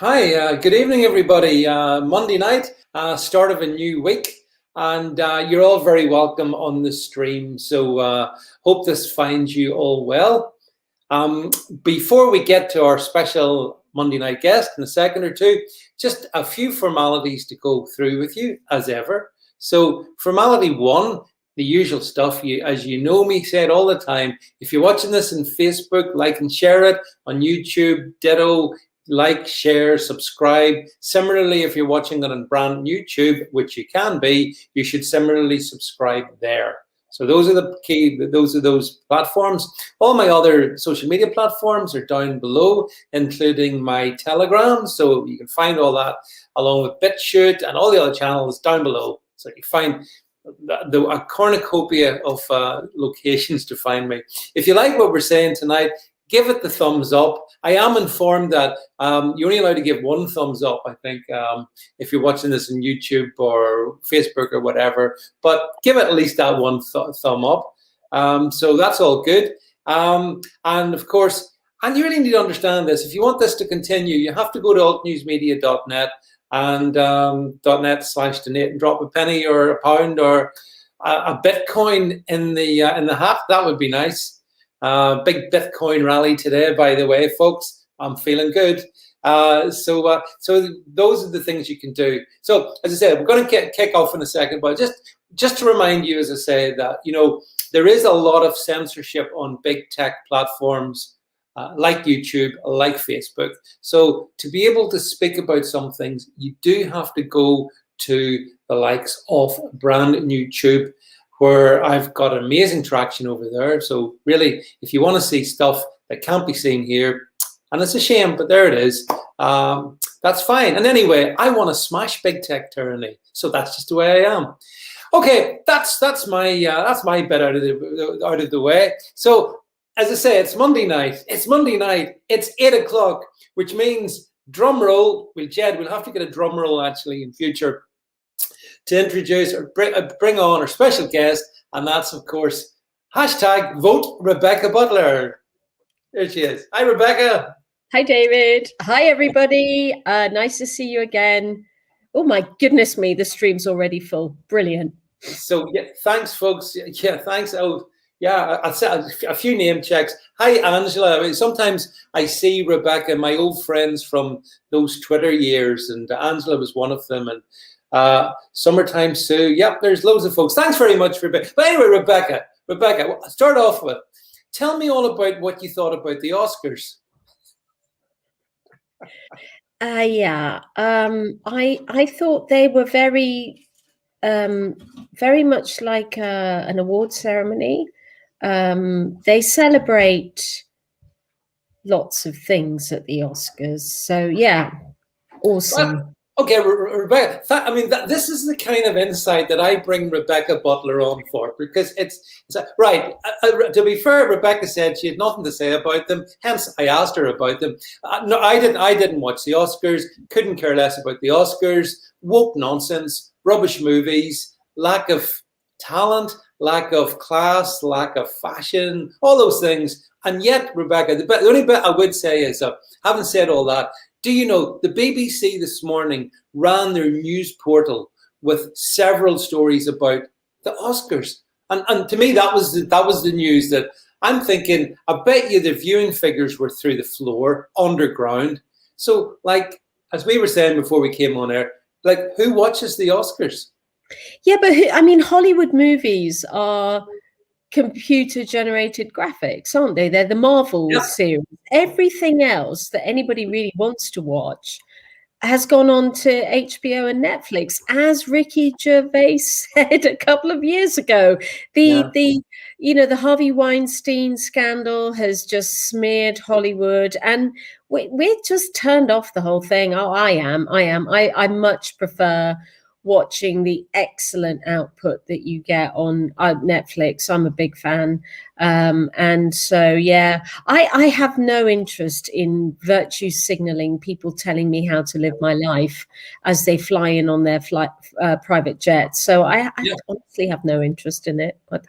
Hi, good evening, everybody. Monday night, start of a new week, and you're all very welcome on the stream. So, hope this finds you all well. Before we get to our special Monday night guest in a second or two, just a few formalities to go through with you, as ever. So, formality one, the usual stuff. As you know me, say it all the time. If you're watching this on Facebook, like and share it. On YouTube, ditto. Like, share, subscribe. Similarly, if you're watching it on brand YouTube, which you can be, you should similarly subscribe there. So those are the key, those platforms. All my other social media platforms are down below, including my Telegram. So you can find all that along with BitChute and all the other channels down below. So you find a cornucopia of locations to find me. If you like what we're saying tonight, give it the thumbs up. I am informed that you're only allowed to give one thumbs up, I think, if you're watching this on YouTube or Facebook or whatever. But give it at least that one thumb up. So that's all good. And of course, and you really need to understand this. If you want this to continue, you have to go to altnewsmedia.net and .net/donate and drop a penny or a pound or a Bitcoin in the hat. That would be nice. Big Bitcoin rally today, by the way, folks. I'm feeling good. So those are the things you can do. So as I said, we're going to kick off in a second, but just to remind you, as I say, that there is a lot of censorship on big tech platforms like YouTube, like Facebook. So to be able to speak about some things, you do have to go to the likes of brand new YouTube, where I've got amazing traction over there. So really, if you want to see stuff that can't be seen here, and it's a shame, but there it is, that's fine. And anyway, I want to smash big tech tyranny. So that's just the way I am. Okay, that's my bit out of the way. So as I say, it's Monday night. It's 8:00, which means drum roll. We'll have to get a drum roll actually in future to introduce or bring on our special guest, and that's, of course, #vote Rebecca Butler. There she is. Hi, Rebecca. Hi, David. Hi, everybody. Nice to see you again. Oh, my goodness me, the stream's already full. Brilliant. So, yeah, thanks, folks. Yeah, thanks. Oh, yeah, I said a few name checks. Hi, Angela. I mean, sometimes I see Rebecca, my old friends from those Twitter years, and Angela was one of them, and Summertime Sue. Yep, there's loads of folks. Thanks very much, Rebecca. But anyway, Rebecca, start off with, tell me all about what you thought about the Oscars. Yeah. I thought they were very much like an award ceremony. They celebrate lots of things at the Oscars. So yeah, awesome. Well, okay, Rebecca, I mean, this is the kind of insight that I bring Rebecca Butler on for, because it's right. To be fair, Rebecca said she had nothing to say about them. Hence, I asked her about them. No, I didn't watch the Oscars. Couldn't care less about the Oscars. Woke nonsense, rubbish movies, lack of talent, lack of class, lack of fashion, all those things. And yet, Rebecca, the only bit I would say is, having said all that, do you know the BBC this morning ran their news portal with several stories about the Oscars, and to me that was the news that I'm thinking. I bet you the viewing figures were through the floor, underground. So, like as we were saying before we came on air, like who watches the Oscars? Yeah, but I mean, Hollywood movies are computer-generated graphics, aren't they? They're the Marvel series. Everything else that anybody really wants to watch has gone on to HBO and Netflix, as Ricky Gervais said a couple of years ago. The Harvey Weinstein scandal has just smeared Hollywood, and we're just turned off the whole thing. Oh, I much prefer watching the excellent output that you get on Netflix. I'm a big fan. And so, yeah, I have no interest in virtue signaling, people telling me how to live my life as they fly in on their private jets. So I honestly have no interest in it. But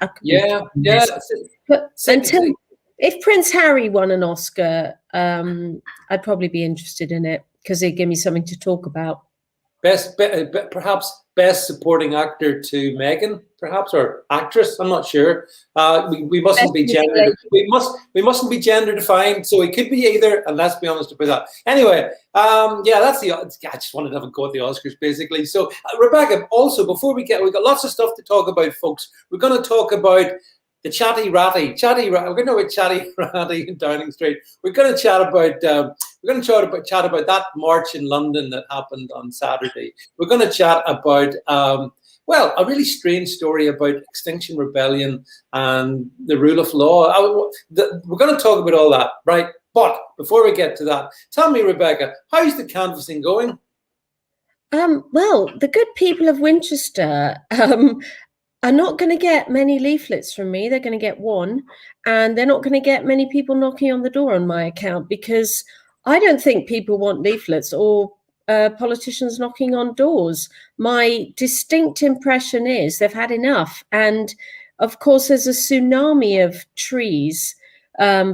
until if Prince Harry won an Oscar, I'd probably be interested in it. because they give me something to talk about. Perhaps best supporting actor to Megan, perhaps, or actress. I'm not sure. We mustn't be gender. We mustn't be gender defined. So it could be either. And let's be honest about that. Anyway, that's the. I just wanted to have a go at the Oscars, basically. So Rebecca, also before we got lots of stuff to talk about, folks. We're going to talk about the Chatty Ratty. We're going to know about Chatty Ratty in Downing Street. We're going to chat about. We're going to chat about that march in London that happened on Saturday. We're going to chat about, a really strange story about Extinction Rebellion and the rule of law. We're going to talk about all that, right? But before we get to that, tell me, Rebecca, how's the canvassing going? Well, the good people of Winchester are not going to get many leaflets from me. They're going to get one, and they're not going to get many people knocking on the door on my account, because I don't think people want leaflets or politicians knocking on doors. My distinct impression is they've had enough. And of course, there's a tsunami of trees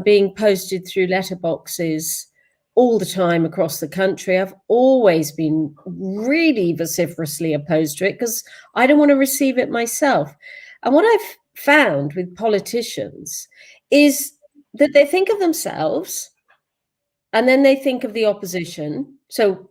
being posted through letterboxes all the time across the country. I've always been really vociferously opposed to it because I don't want to receive it myself. And what I've found with politicians is that they think of themselves and then they think of the opposition. So,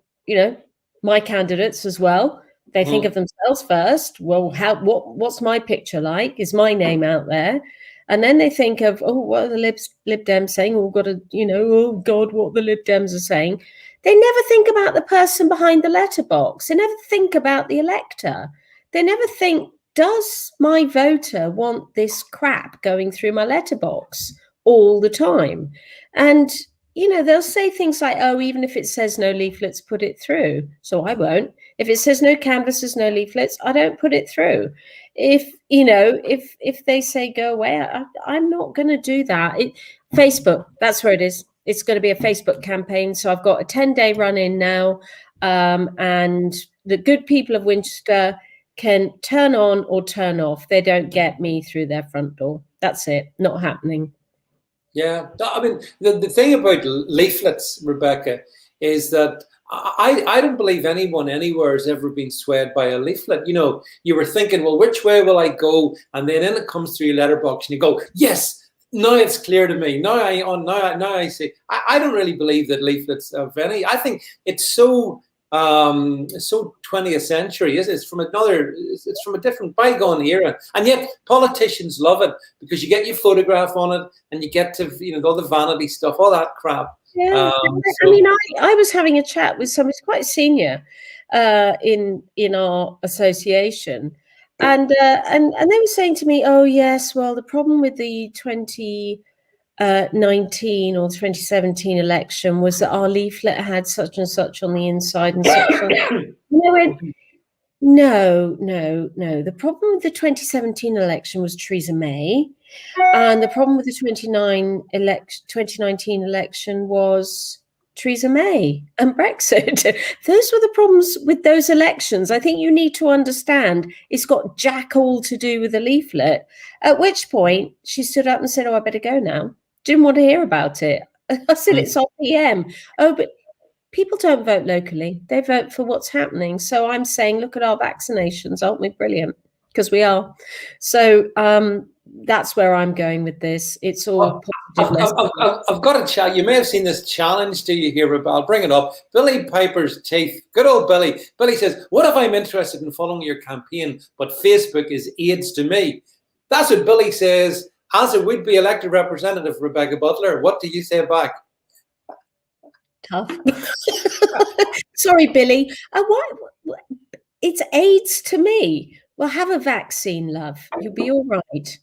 my candidates as well, they think of themselves first. Well, what's my picture like? Is my name out there? And then they think of, what are the Lib Dems saying? Oh, got to, oh God, what the Lib Dems are saying. They never think about the person behind the letterbox. They never think about the elector. They never think, does my voter want this crap going through my letterbox all the time? And they'll say things like, even if it says no leaflets, put it through. So I won't. If it says no canvases, no leaflets, I don't put it through. If they say go away, I'm not going to do that. Facebook, that's where it is. It's going to be a Facebook campaign. So I've got a 10-day run in now. And the good people of Winchester can turn on or turn off. They don't get me through their front door. That's it. Not happening. Yeah, I mean, the thing about leaflets, Rebecca, is that I don't believe anyone anywhere has ever been swayed by a leaflet. You were thinking, well, which way will I go? And then it comes through your letterbox and you go, yes, now it's clear to me. Now I see. I don't really believe that leaflets have any. I think it's so 20th century. It's from a different bygone era, and yet politicians love it because you get your photograph on it and you get to all the vanity stuff, all that crap. Yeah, I was having a chat with somebody quite senior in our association, and they were saying to me, oh yes, well, the problem with the 2019 or 2017 election was that our leaflet had such and such on the inside and such on. No. The problem with the 2017 election was Theresa May, and the problem with the 2019 election was Theresa May and Brexit. Those were the problems with those elections. I think you need to understand it's got jack all to do with the leaflet. At which point she stood up and said, I better go now. Didn't want to hear about it. I said, it's on PM. Oh, but people don't vote locally. They vote for what's happening. So I'm saying, look at our vaccinations. Aren't we brilliant? Because we are. So that's where I'm going with this. It's all positive. I've got a chat. You may have seen this challenge to you here, but I'll bring it up. Billy Piper's teeth. Good old Billy. Billy says, what if I'm interested in following your campaign, but Facebook is AIDS to me? That's what Billy says. As a would-be elected representative, Rebecca Butler, what do you say back? Tough. Sorry, Billy. It's AIDS to me. Well, have a vaccine, love. You'll be all right.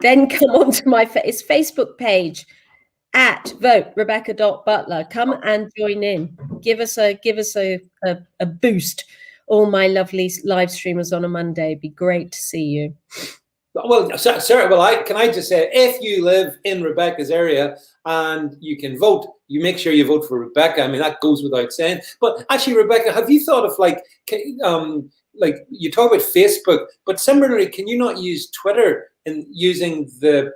Then come on to my Facebook page at vote.rebecca.butler. Come and join in. Give us a boost. All my lovely live streamers on a Monday. It'd be great to see you. Well, Sarah, can I just say, if you live in Rebecca's area and you can vote, you make sure you vote for Rebecca. I mean, that goes without saying. But actually, Rebecca, have you thought of like you talk about Facebook, but similarly, can you not use Twitter in using the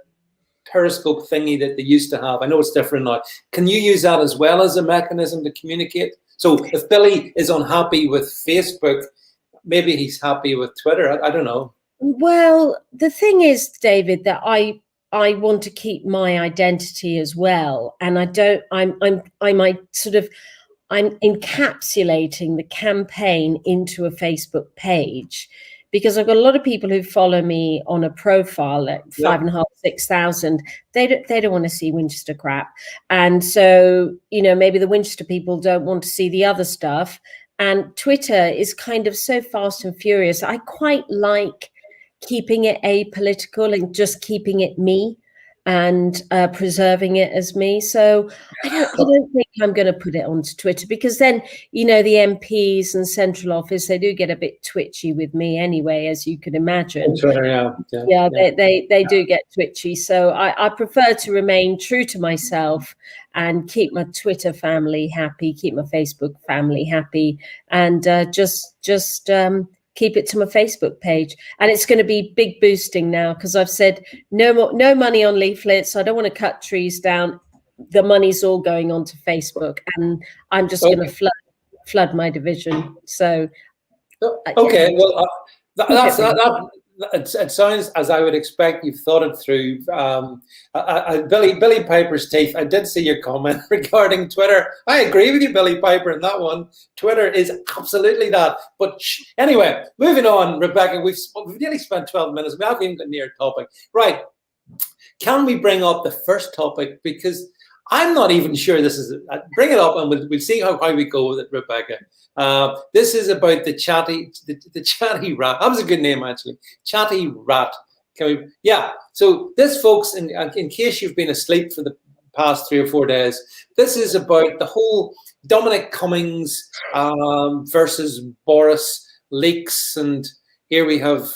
Periscope thingy that they used to have? I know it's different now. Can you use that as well as a mechanism to communicate? So if Billy is unhappy with Facebook, maybe he's happy with Twitter. I don't know. Well, the thing is, David, that I want to keep my identity as well, and I'm encapsulating the campaign into a Facebook page, because I've got a lot of people who follow me on a profile at 5,500, 6,000. They don't want to see Winchester crap, and so maybe the Winchester people don't want to see the other stuff. And Twitter is kind of so fast and furious. I quite like keeping it apolitical and just keeping it me and preserving it as me. So I don't think I'm going to put it onto Twitter, because then, the MPs and central office, they do get a bit twitchy with me anyway, as you can imagine. Twitter, they do get twitchy. So I prefer to remain true to myself and keep my Twitter family happy, keep my Facebook family happy, and just keep it to my Facebook page. And it's going to be big boosting now, because I've said no money on leaflets. I don't want to cut trees down. The money's all going onto Facebook, and I'm just going to flood my division. So okay, well, it sounds as I would expect. You've thought it through. Billy Piper's teeth. I did see your comment regarding Twitter. I agree with you, Billy Piper, in that one. Twitter is absolutely that. But anyway, moving on, Rebecca. We've nearly spent 12 minutes. We haven't even got near topic. Right? Can we bring up the first topic? Because I'm not even sure this is. Bring it up, and we'll see how we go with it, Rebecca. This is about the chatty rat. That was a good name, actually. Chatty rat. So this, folks, in case you've been asleep for the past 3 or 4 days, this is about the whole Dominic Cummings versus Boris leaks, and here we have.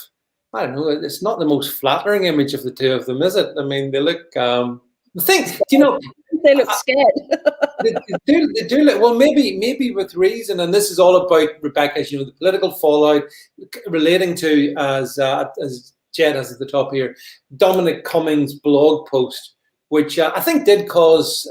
I don't know. It's not the most flattering image of the two of them, is it? I mean, they look. They look scared. they do look, well, maybe with reason, and this is all about, Rebecca, as the political fallout relating to, as Jed has at the top here, Dominic Cummings' blog post, which I think did cause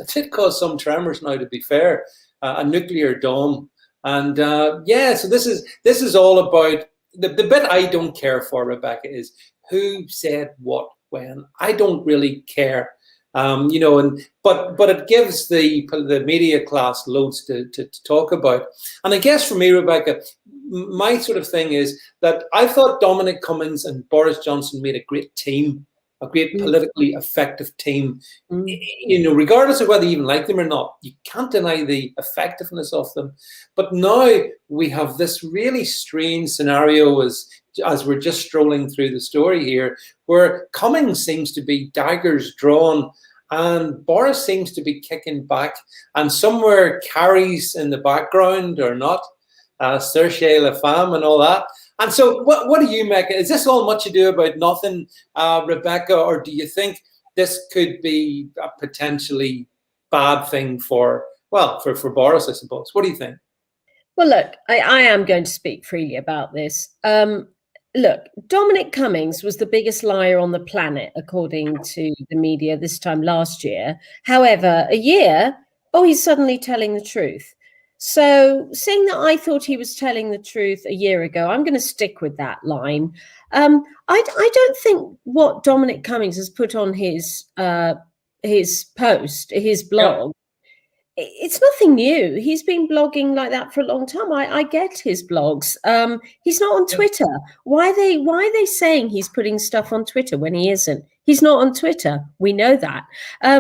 some tremors. Now, to be fair, a nuclear dome, and so this is all about the bit I don't care for, Rebecca, is who said what when. I don't really care. But it gives the media class loads to talk about. And I guess for me, Rebecca, my sort of thing is that I thought Dominic Cummings and Boris Johnson made a great team, a great politically effective team. Regardless of whether you even like them or not, you can't deny the effectiveness of them. But now we have this really strange scenario as we're just strolling through the story here, where Cummings seems to be daggers drawn, and Boris seems to be kicking back, and somewhere Carrie's in the background or not, Cherchez la femme and all that. And so what do you make? Is this all much ado about nothing, Rebecca, or do you think this could be a potentially bad thing for Boris, I suppose? What do you think? Well, look, I am going to speak freely about this. Look, Dominic Cummings was the biggest liar on the planet, according to the media this time last year. However, he's suddenly telling the truth. So, seeing that I thought he was telling the truth a year ago, I'm going to stick with that line. I don't think what Dominic Cummings has put on his post, his blog, it's nothing new. He's been blogging like that for a long time. I get his blogs. He's not on Twitter. Why are they saying he's putting stuff on Twitter when he isn't? He's not on Twitter. We know that. I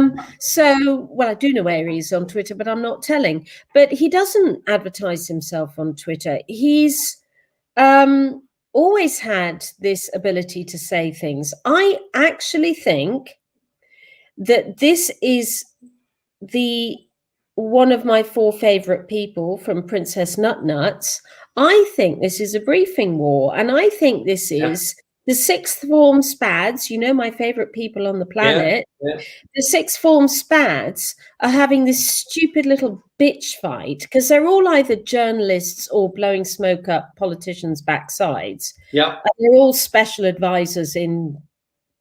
do know where he's on Twitter, but I'm not telling. But he doesn't advertise himself on Twitter. He's always had this ability to say things. I actually think that this is one of my 4 favorite people from Princess Nutnuts. I think this is a briefing war, and I think this is the 6th form spads, my favorite people on the planet. The 6th form spads are having this stupid little bitch fight because they're all either journalists or blowing smoke up politicians' backsides. And they're all special advisors in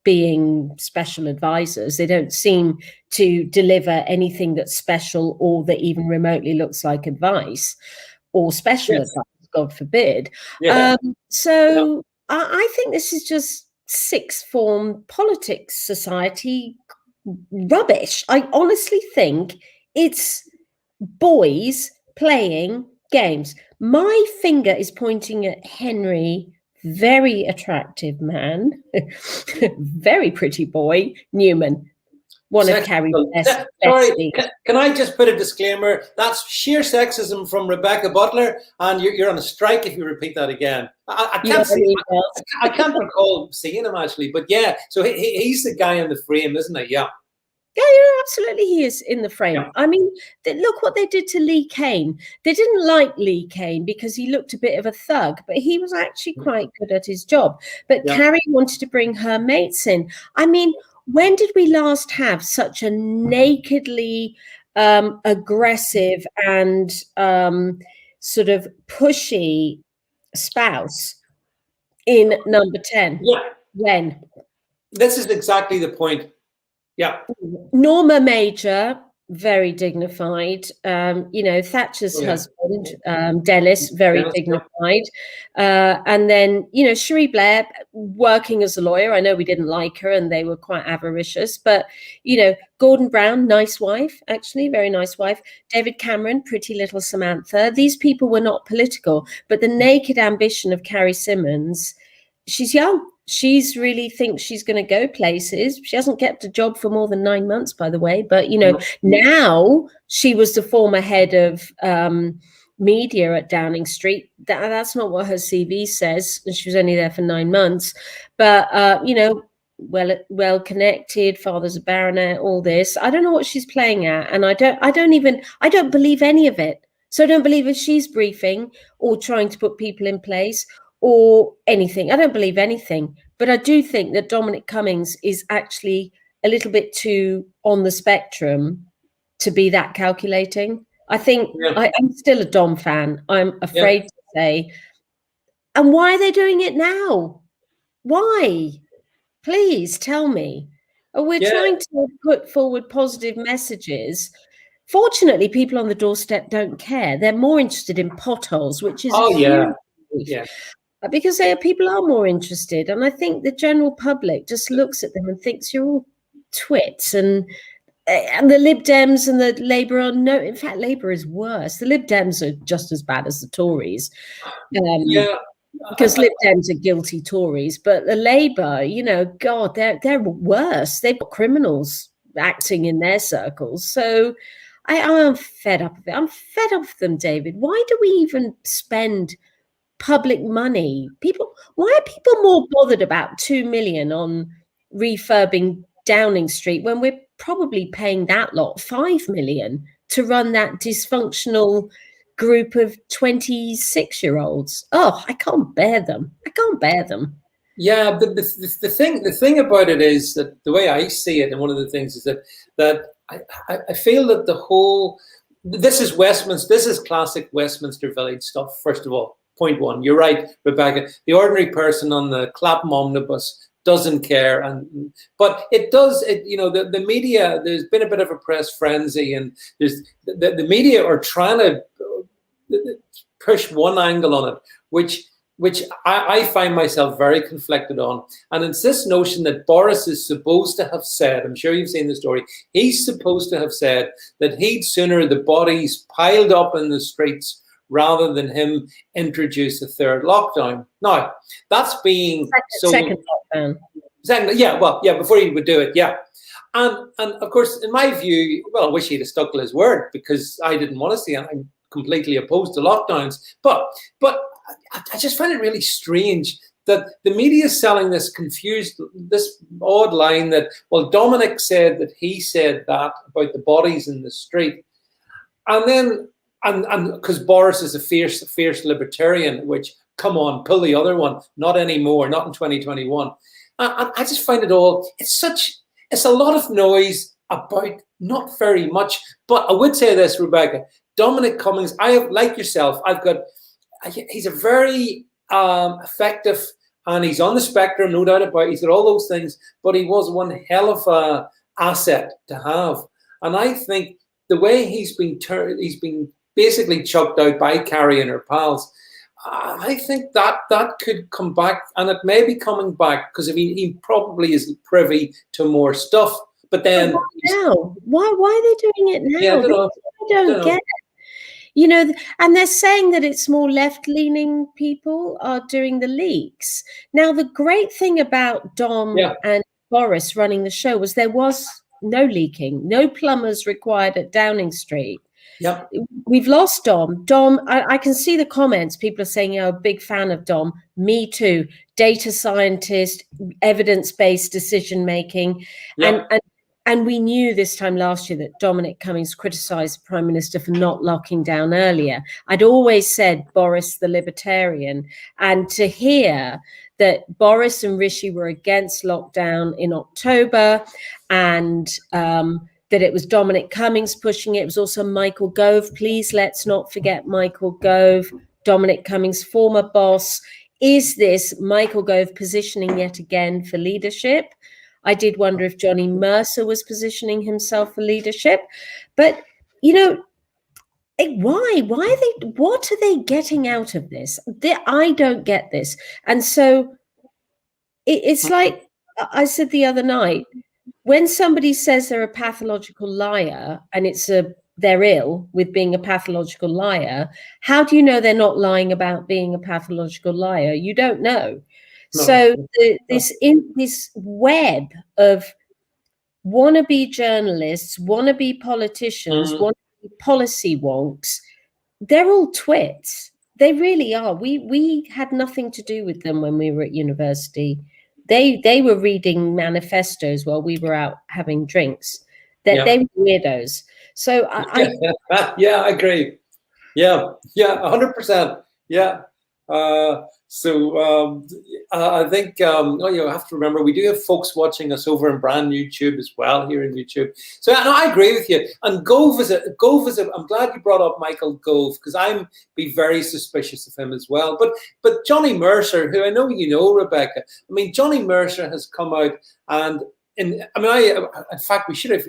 being special advisors. They don't seem to deliver anything that's special or that even remotely looks like advice or special advice, God forbid. So I think this is just sixth form politics society rubbish. I honestly think it's boys playing games. My finger is pointing at Henry, very attractive man, very pretty boy, Newman. One of Carrie's best. Sorry, can I just put a disclaimer? That's sheer sexism from Rebecca Butler, and you're on a strike if you repeat that again. I can't recall seeing him actually, but yeah. So he's the guy in the frame, isn't he? Yeah. Yeah, absolutely. He is in the frame. Yeah. I mean, look what they did to Lee Kane. They didn't like Lee Kane because he looked a bit of a thug, but he was actually quite good at his job. But Carrie wanted to bring her mates in. I mean, when did we last have such a nakedly aggressive and sort of pushy spouse in number 10? Yeah. When? This is exactly the point. Yeah. Norma Major, very dignified. Thatcher's husband, Dennis, very dignified. And then, Cherie Blair, working as a lawyer. I know we didn't like her and they were quite avaricious, but, Gordon Brown, nice wife, actually, very nice wife. David Cameron, pretty little Samantha. These people were not political, but the naked ambition of Carrie Symonds, she's young. She's really thinks she's going to go places. She hasn't kept a job for more than 9 months, by the way. But, now she was the former head of media at Downing Street. That's not what her CV says. She was only there for 9 months. But, well connected, father's a baronet, all this. I don't know what she's playing at. And I don't believe any of it. So I don't believe if she's briefing or trying to put people in place or anything. I don't believe anything, but I do think that Dominic Cummings is actually a little bit too on the spectrum to be that calculating. I think I'm still a Dom fan. I'm afraid to say. And why are they doing it now? Why? Please tell me. We're trying to put forward positive messages. Fortunately, people on the doorstep don't care. They're more interested in potholes, which is because people are more interested. And I think the general public just looks at them and thinks you're all twits. And the Lib Dems and the Labour are no. In fact, Labour is worse. The Lib Dems are just as bad as the Tories. Because Lib Dems are guilty Tories. But the Labour, God, they're worse. They've got criminals acting in their circles. So I'm fed up of it. I'm fed up of them, David. Why do we even spend public money? Why are people more bothered about 2 million on refurbing Downing Street when we're probably paying that lot 5 million to run that dysfunctional group of 26-year-olds? Oh, I can't bear them. Yeah, the thing about it is that the way I see it, and one of the things is that I feel that this is Westminster, this is classic Westminster Village stuff. First of all, point one, you're right, Rebecca. The ordinary person on the Clapham omnibus doesn't care, but it does. The media. There's been a bit of a press frenzy, and there's the media are trying to push one angle on it, which I find myself very conflicted on. And it's this notion that Boris is supposed to have said, I'm sure you've seen the story, he's supposed to have said that he'd sooner the bodies piled up in the streets rather than him introduce a third lockdown. Now, that's being second lockdown. Before he would do it, And of course, in my view, I wish he'd have stuck to his word, because I didn't want to see it. I'm completely opposed to lockdowns. But I just find it really strange that the media is selling this odd line that, Dominic said that he said that about the bodies in the street. And then, and because Boris is a fierce libertarian, which, come on, pull the other one. Not anymore, not in 2021. I just find it's a lot of noise about not very much. But I would say this, Rebecca, Dominic Cummings, like yourself, he's a very effective and he's on the spectrum, no doubt about it. He's got all those things, but he was one hell of a asset to have. And I think the way he's been basically chucked out by Carrie and her pals, I think that could come back, and it may be coming back, because he probably is privy to more stuff. But then now, why are they doing it now? Yeah, I don't get it. You know, and they're saying that it's more left-leaning people are doing the leaks. Now, the great thing about Dom and Boris running the show was there was no leaking, no plumbers required at Downing Street. Yep. We've lost Dom. I can see the comments. People are saying, a big fan of Dom. Me too. Data scientist, evidence-based decision-making. Yep. And we knew this time last year that Dominic Cummings criticised the Prime Minister for not locking down earlier. I'd always said Boris the Libertarian. And to hear that Boris and Rishi were against lockdown in October, and that it was Dominic Cummings pushing it. It was also Michael Gove. Please let's not forget Michael Gove, Dominic Cummings' former boss. Is this Michael Gove positioning yet again for leadership? I did wonder if Johnny Mercer was positioning himself for leadership. But, you know, why are they, what are they getting out of this? I don't get this. And so it's like I said the other night, when somebody says they're a pathological liar and they're ill with being a pathological liar, how do you know they're not lying about being a pathological liar? You don't know. No. So this web of wannabe journalists, wannabe politicians, wannabe policy wonks, they're all twits. They really are. We had nothing to do with them when we were at university. They were reading manifestos while we were out having drinks. They were weirdos. So I agree. Yeah, 100%. Yeah. I think you have to remember we do have folks watching us over in brand YouTube as well here in YouTube. So I agree with you. And Gove is I'm glad you brought up Michael Gove, because I'm be very suspicious of him as well. But Johnny Mercer, who I know you know, Rebecca. I mean, Johnny Mercer has come out and. In fact, we should have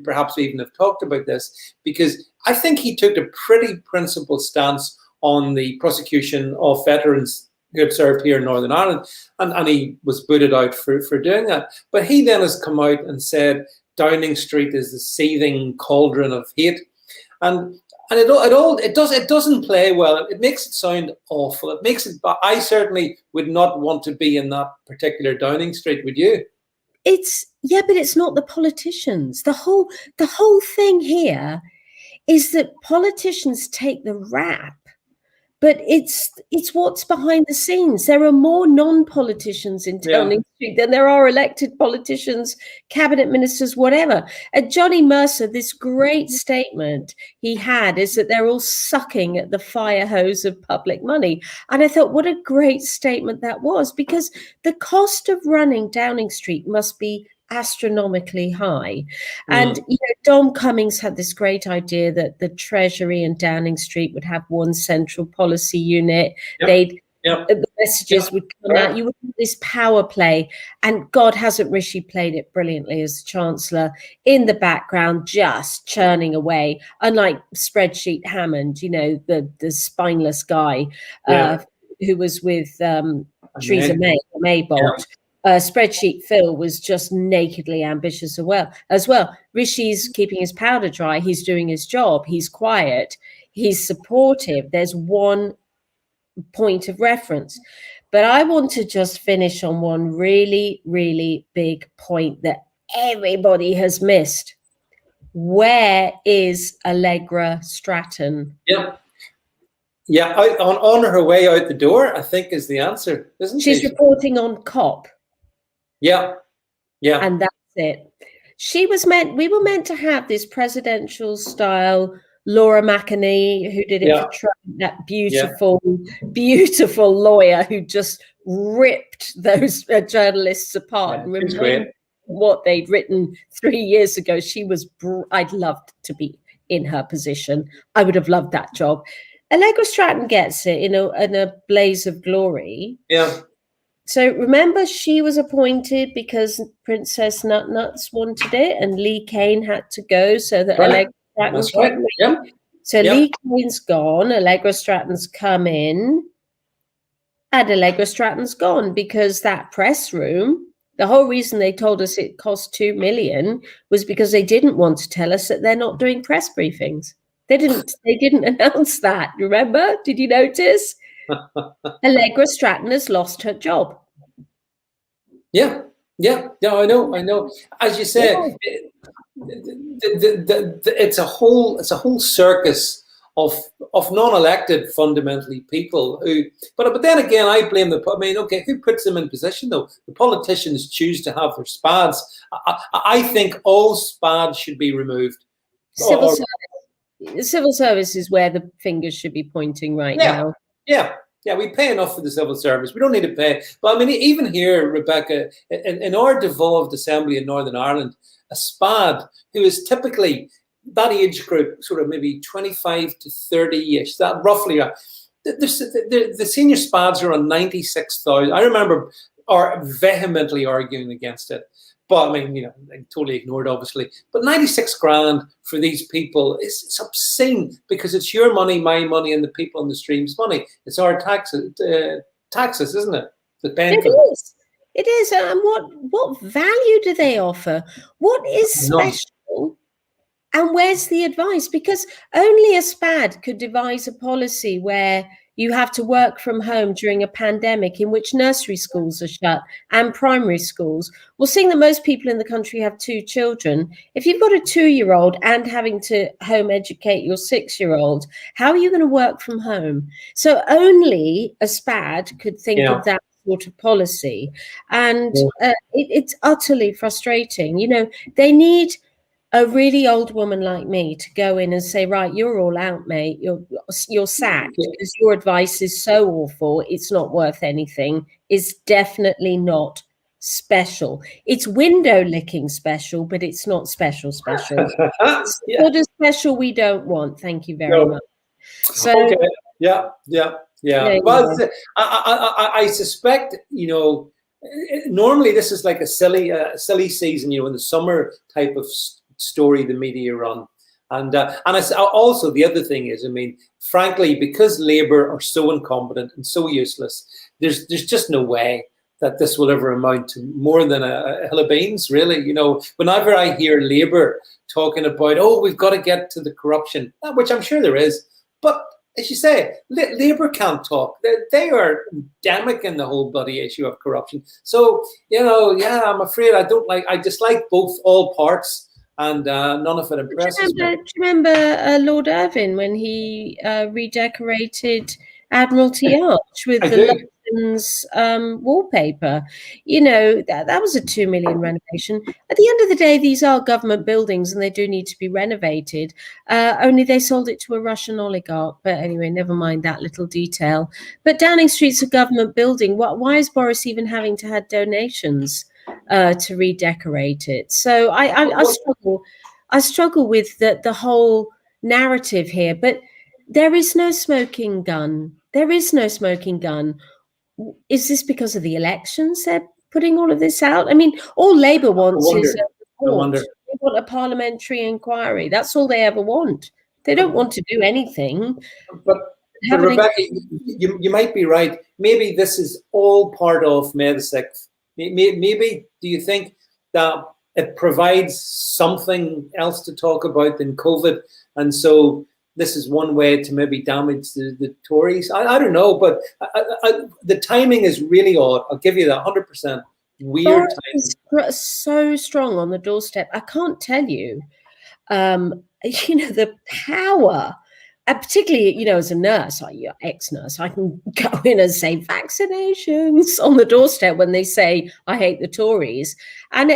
perhaps even have talked about this, because I think he took a pretty principled stance on the prosecution of veterans who have served here in Northern Ireland, and he was booted out for doing that. But he then has come out and said Downing Street is the seething cauldron of hate, and it doesn't play well. It makes it sound awful. It makes it. I certainly would not want to be in that particular Downing Street. Would you? But it's not the politicians. The whole thing here is that politicians take the rap, but it's what's behind the scenes. There are more non-politicians in Downing Street than there are elected politicians, cabinet ministers, whatever. Johnny Mercer, this great statement he had is that they're all sucking at the fire hose of public money. And I thought, what a great statement that was, because the cost of running Downing Street must be astronomically high. And Dom Cummings had this great idea that the Treasury and Downing Street would have one central policy unit. The messages would come out. You would have this power play, and God, hasn't Rishi played it brilliantly as Chancellor in the background, just churning away, unlike Spreadsheet Hammond, the spineless guy who was with Theresa Maybot. Spreadsheet Phil was just nakedly ambitious as well. Rishi's keeping his powder dry. He's doing his job. He's quiet. He's supportive. There's one point of reference. But I want to just finish on one really, really big point that everybody has missed. Where is Allegra Stratton? Yeah, on her way out the door, I think is the answer, isn't she? She's reporting on COP. Yeah. And that's it. We were meant to have this presidential style Laura McInerney, who did it for Trump, that beautiful lawyer who just ripped those journalists apart and remembered what they'd written 3 years ago. She was, I'd loved to be in her position. I would have loved that job. Allegra Stratton gets it in a blaze of glory. Yeah. So remember, she was appointed because Princess Nutnuts wanted it, and Lee Kane had to go so that Allegra Stratton came in. Yep. So Lee Kane's gone, Allegra Stratton's come in, and Allegra Stratton's gone because that press room, the whole reason they told us it cost $2 million was because they didn't want to tell us that they're not doing press briefings. They didn't announce that. Remember? Did you notice? Allegra Stratton has lost her job. Yeah, I know. As you say, it's a whole circus of non-elected, fundamentally, people who. But then again, I blame the. I mean, okay, who puts them in position though? The politicians choose to have their spads. I think all spads should be removed. Civil service is where the fingers should be pointing right now. Yeah, we pay enough for the civil service. We don't need to pay. But I mean, even here, Rebecca, in our devolved assembly in Northern Ireland, a SPAD, who is typically that age group, sort of maybe 25 to 30-ish, that roughly, the senior SPADs are on 96,000. I remember vehemently arguing against it. But I mean, I totally ignored, obviously. But 96 grand for these people is obscene because it's your money, my money, and the people on the stream's money. It's our taxes, isn't it? It is. And what value do they offer? What is special? And where's the advice? Because only a SPAD could devise a policy where you have to work from home during a pandemic in which nursery schools are shut and primary schools. Well, seeing that most people in the country have 2 children, if you've got a 2-year-old and having to home educate your 6-year-old, how are you going to work from home? So only a SPAD could think of that sort of policy. And it's utterly frustrating. They need a really old woman like me to go in and say, right, you're all out, mate. You're sacked because your advice is so awful. It's not worth anything. It's definitely not special. It's window licking special, but it's not special. It's not a special we don't want. Thank you very much. So, okay. Yeah. Well, I suspect, normally this is like a silly season, in the summer type of story the media run, and also the other thing is, I mean, frankly, because Labour are so incompetent and so useless, there's just no way that this will ever amount to more than a hill of beans, really. Whenever I hear Labour talking about, we've got to get to the corruption, which I'm sure there is, but as you say, Labour can't talk. They are endemic in the whole bloody issue of corruption. So, I'm afraid I dislike all parts. And none of it impresses me. Do you remember Lord Irvine when he redecorated Admiralty Arch with London's wallpaper? That was a 2 million renovation. At the end of the day, these are government buildings and they do need to be renovated. Only they sold it to a Russian oligarch. But anyway, never mind that little detail. But Downing Street's a government building. Why is Boris even having to have donations to redecorate it? So I struggle with the whole narrative here, but there is no smoking gun. Is this because of the elections they're putting all of this out? I mean, all Labour wants is a report. They want a parliamentary inquiry. That's all they ever want. They don't want to do anything. But Rebecca, you might be right. Maybe this is all part of May the 6th. Maybe, do you think that it provides something else to talk about than COVID? And so this is one way to maybe damage the Tories? I don't know, but the timing is really odd. I'll give you that 100%. Weird timing. So strong on the doorstep. I can't tell you, the power. Particularly, as a nurse, ex-nurse, I can go in and say vaccinations on the doorstep when they say, I hate the Tories. And,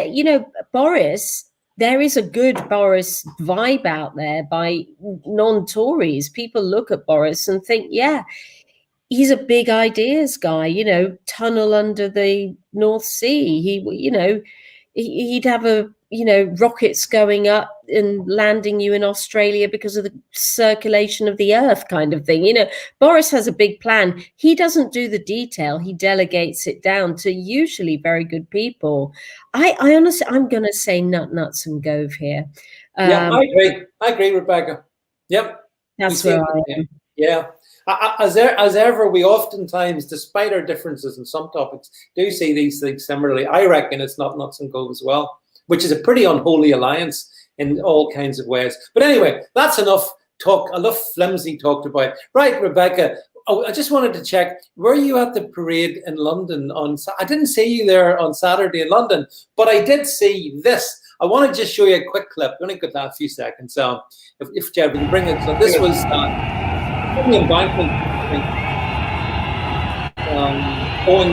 Boris, there is a good Boris vibe out there by non-Tories. People look at Boris and think, yeah, he's a big ideas guy, tunnel under the North Sea. He'd have a rockets going up and landing you in Australia because of the circulation of the earth kind of thing. Boris has a big plan. He doesn't do the detail. He delegates it down to usually very good people. I honestly, I'm going to say nuts and gove here. Yeah, I agree, Rebecca. Yep. That's where I am. Yeah. As ever, we oftentimes, despite our differences in some topics, do see these things similarly. I reckon it's not nuts and gold as well, which is a pretty unholy alliance in all kinds of ways. But anyway, that's enough flimsy talked about. Right, Rebecca, I just wanted to check, were you at the parade in London I didn't see you there on Saturday in London, but I did see this. I want to just show you a quick clip. I'm going to get that a few seconds. So if Jed, we can bring it. So this was the embankment, I think, going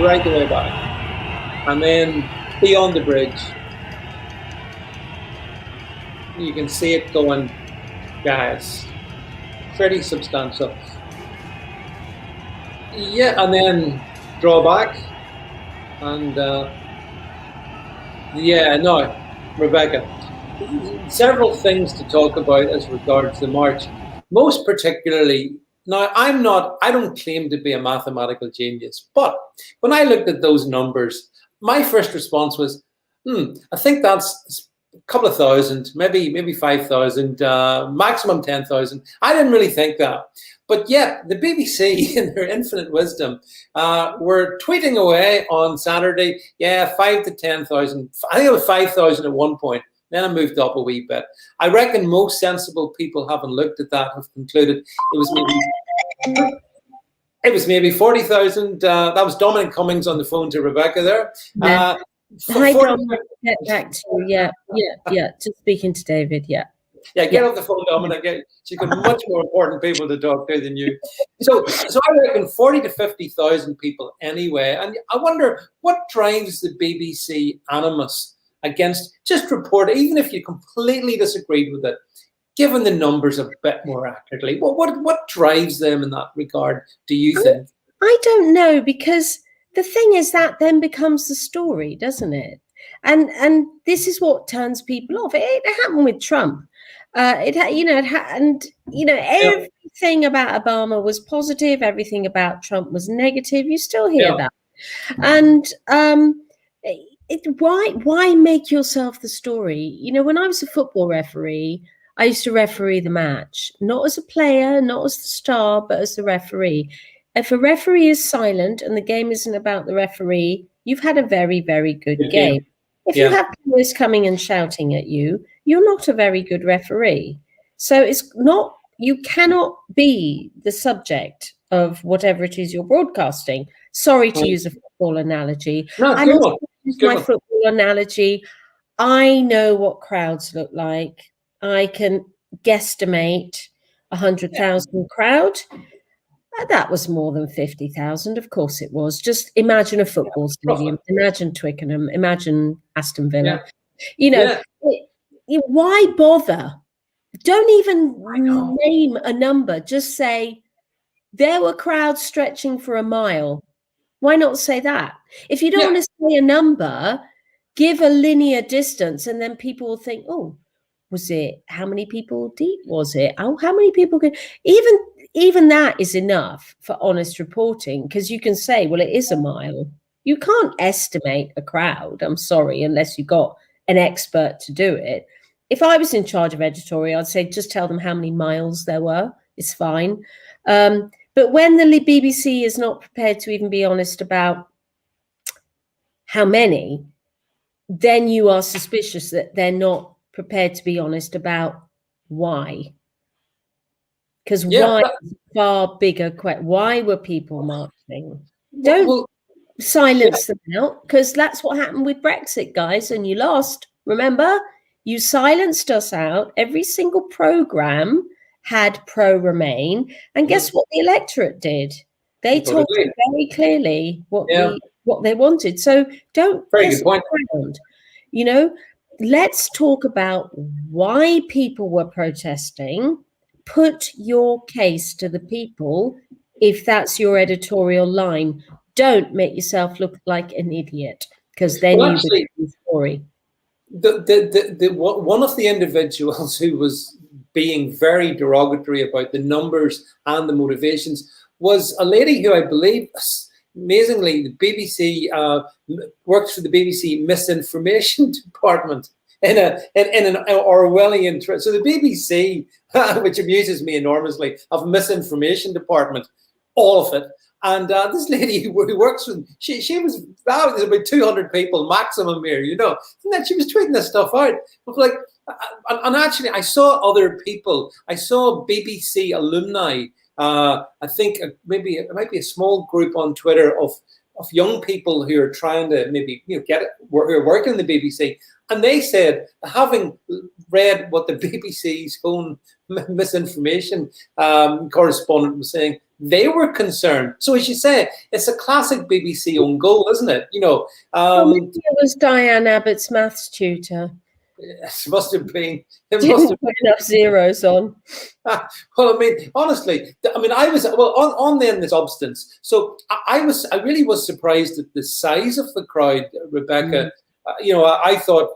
right the way back. And then beyond the bridge, you can see it going, guys, pretty substantial. Yeah, and then draw back. And Rebecca, several things to talk about as regards the march. Most particularly, now I don't claim to be a mathematical genius, but when I looked at those numbers, my first response was, I think that's a couple of thousand, maybe 5,000, maximum 10,000. I didn't really think that. But yet, the BBC, in their infinite wisdom, were tweeting away on Saturday, 5 to 10,000. I think it was 5,000 at one point. Then I moved up a wee bit. I reckon most sensible people, having looked at that, have concluded it was maybe 40,000. That was Dominic Cummings on the phone to Rebecca there. Hi, Dominic. Get back to you. Yeah. Just speaking to David. Yeah. Yeah, get off the phone, Dominic. She's got much more important people to talk to than you. So I reckon 40 to 50,000 people anyway. And I wonder what drives the BBC animus against just report, even if you completely disagreed with it, given the numbers a bit more accurately. What drives them in that regard, do you think? I don't know, because the thing is that then becomes the story, doesn't it? And this is what turns people off. It happened with Trump. Everything about Obama was positive. Everything about Trump was negative. You still hear that. And why make yourself the story? When I was a football referee, I used to referee the match, not as a player, not as the star, but as the referee. If a referee is silent and the game isn't about the referee, you've had a very, very good game. If you have players coming and shouting at you, you're not a very good referee. So you cannot be the subject of whatever it is you're broadcasting. Sorry to use a football analogy. I'm going to use my football analogy. I know what crowds look like. I can guesstimate 100,000 crowd. That was more than 50,000. Of course it was. Just imagine a football stadium. Imagine Twickenham. Imagine Aston Villa. Why bother? Don't even name a number. Just say there were crowds stretching for a mile. Why not say that? If you don't want to say a number, give a linear distance, and then people will think, oh, was it, how many people deep was it? Oh, how many people could, even that is enough for honest reporting, because you can say, well, it is a mile. You can't estimate a crowd, I'm sorry, unless you got an expert to do it. If I was in charge of editorial, I'd say, just tell them how many miles there were. It's fine. But when the BBC is not prepared to even be honest about how many, then you are suspicious that they're not prepared to be honest about why. Because why is a far bigger question. Why were people marching? Don't silence them out, because that's what happened with Brexit, guys, and you lost. Remember? You silenced us out. Every single program had pro-Remain, and guess what the electorate did? They told you very clearly what they wanted. So don't piss around. Let's talk about why people were protesting. Put your case to the people if that's your editorial line. Don't make yourself look like an idiot, because then you become the story. one of the individuals who was being very derogatory about the numbers and the motivations was a lady who I believe, amazingly, the BBC works for the BBC misinformation department in an Orwellian. So the BBC, which amuses me enormously, have a misinformation department, all of it. And this lady who works with, she was, there's about 200 people maximum here, you know, and then she was tweeting this stuff out. But like, and actually, I saw other people. I saw BBC alumni. I think maybe it might be a small group on Twitter of young people who are trying to maybe, you know, get it, who are working in the BBC, and they said, having read what the BBC's own misinformation correspondent was saying, they were concerned. So as you say, it's a classic BBC own goal, isn't it? You know, maybe it was Diane Abbott's maths tutor. It must have been. Didn't put enough zeros on. Well, I mean, honestly, I mean, I was on then the substance. So I really was surprised at the size of the crowd, Rebecca. You know, I thought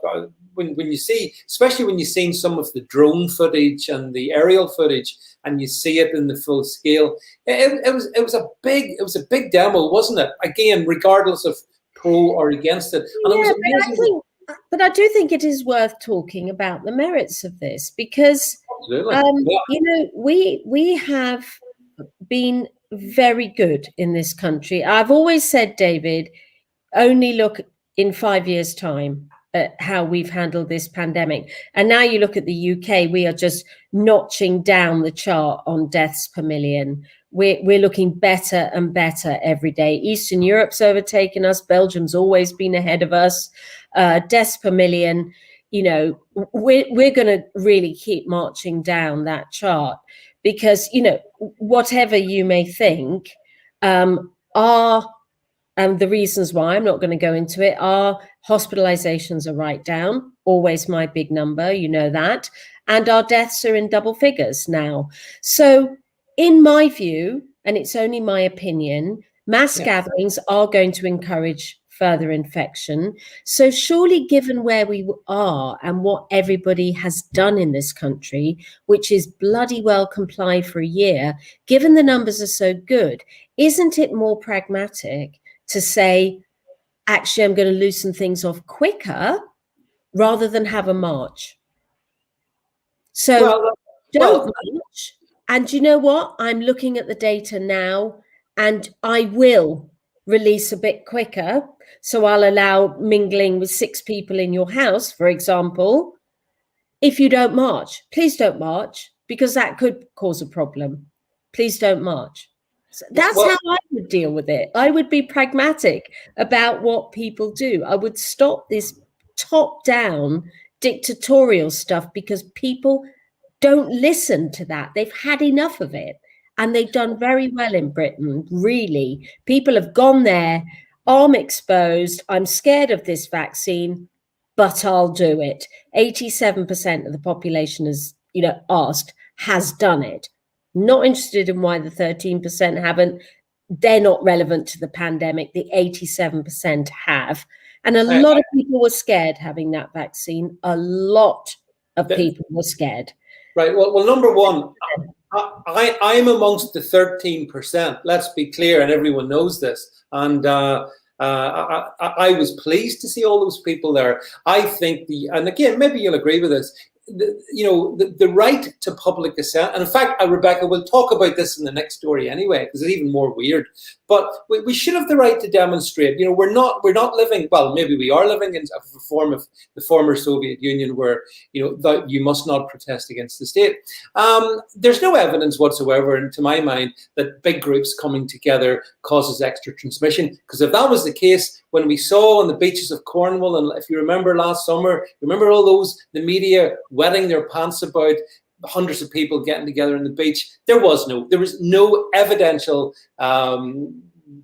when you see, especially when you've seen some of the drone footage and the aerial footage, and you see it in the full scale, it was a big demo, wasn't it? Again, regardless of pro or against it, and it was amazing. But I do think it is worth talking about the merits of this because, you know, we have been very good in this country. I've always said, David, only look in 5 years' time at how we've handled this pandemic. And now you look at the UK, we are just notching down the chart on deaths per million. We're looking better and better every day. Eastern Europe's overtaken us. Belgium's always been ahead of us. Deaths per million, you know, we're going to really keep marching down that chart because, you know, whatever you may think, the reasons why, I'm not going to go into it, our hospitalizations are right down, always my big number, you know that, and our deaths are in double figures now. So in my view, and it's only my opinion, mass gatherings are going to encourage further infection. So surely, given where we are and what everybody has done in this country, which is bloody well comply for a year, given the numbers are so good, isn't it more pragmatic to say, actually, I'm going to loosen things off quicker rather than have a march? So don't march. And you know what? I'm looking at the data now, and I will release a bit quicker. So I'll allow mingling with 6 people in your house, for example. If you don't march, please don't march, because that could cause a problem. Please don't march. So that's how I would deal with it. I would be pragmatic about what people do. I would stop this top-down dictatorial stuff because people don't listen to that. They've had enough of it. And they've done very well in Britain, really. People have gone there, arm exposed. I'm scared of this vaccine, but I'll do it. 87% of the population has, you know, asked, has done it. Not interested in why the 13% haven't. They're not relevant to the pandemic. The 87% have. And a lot of people were scared having that vaccine. A lot of people were scared. Right. Well, number one, I'm amongst the 13%. Let's be clear, and everyone knows this. And I was pleased to see all those people there. I think and again, maybe you'll agree with this. The right to public assent, and in fact, Rebecca, we'll talk about this in the next story anyway, because it's even more weird. But we should have the right to demonstrate. You know, we're not living. Well, maybe we are living in a form of the former Soviet Union, where that you must not protest against the state. There's no evidence whatsoever, and to my mind, that big groups coming together causes extra transmission. Because if that was the case, when we saw on the beaches of Cornwall, and if you remember last summer, remember all those, the media wetting their pants about hundreds of people getting together on the beach. There was no evidential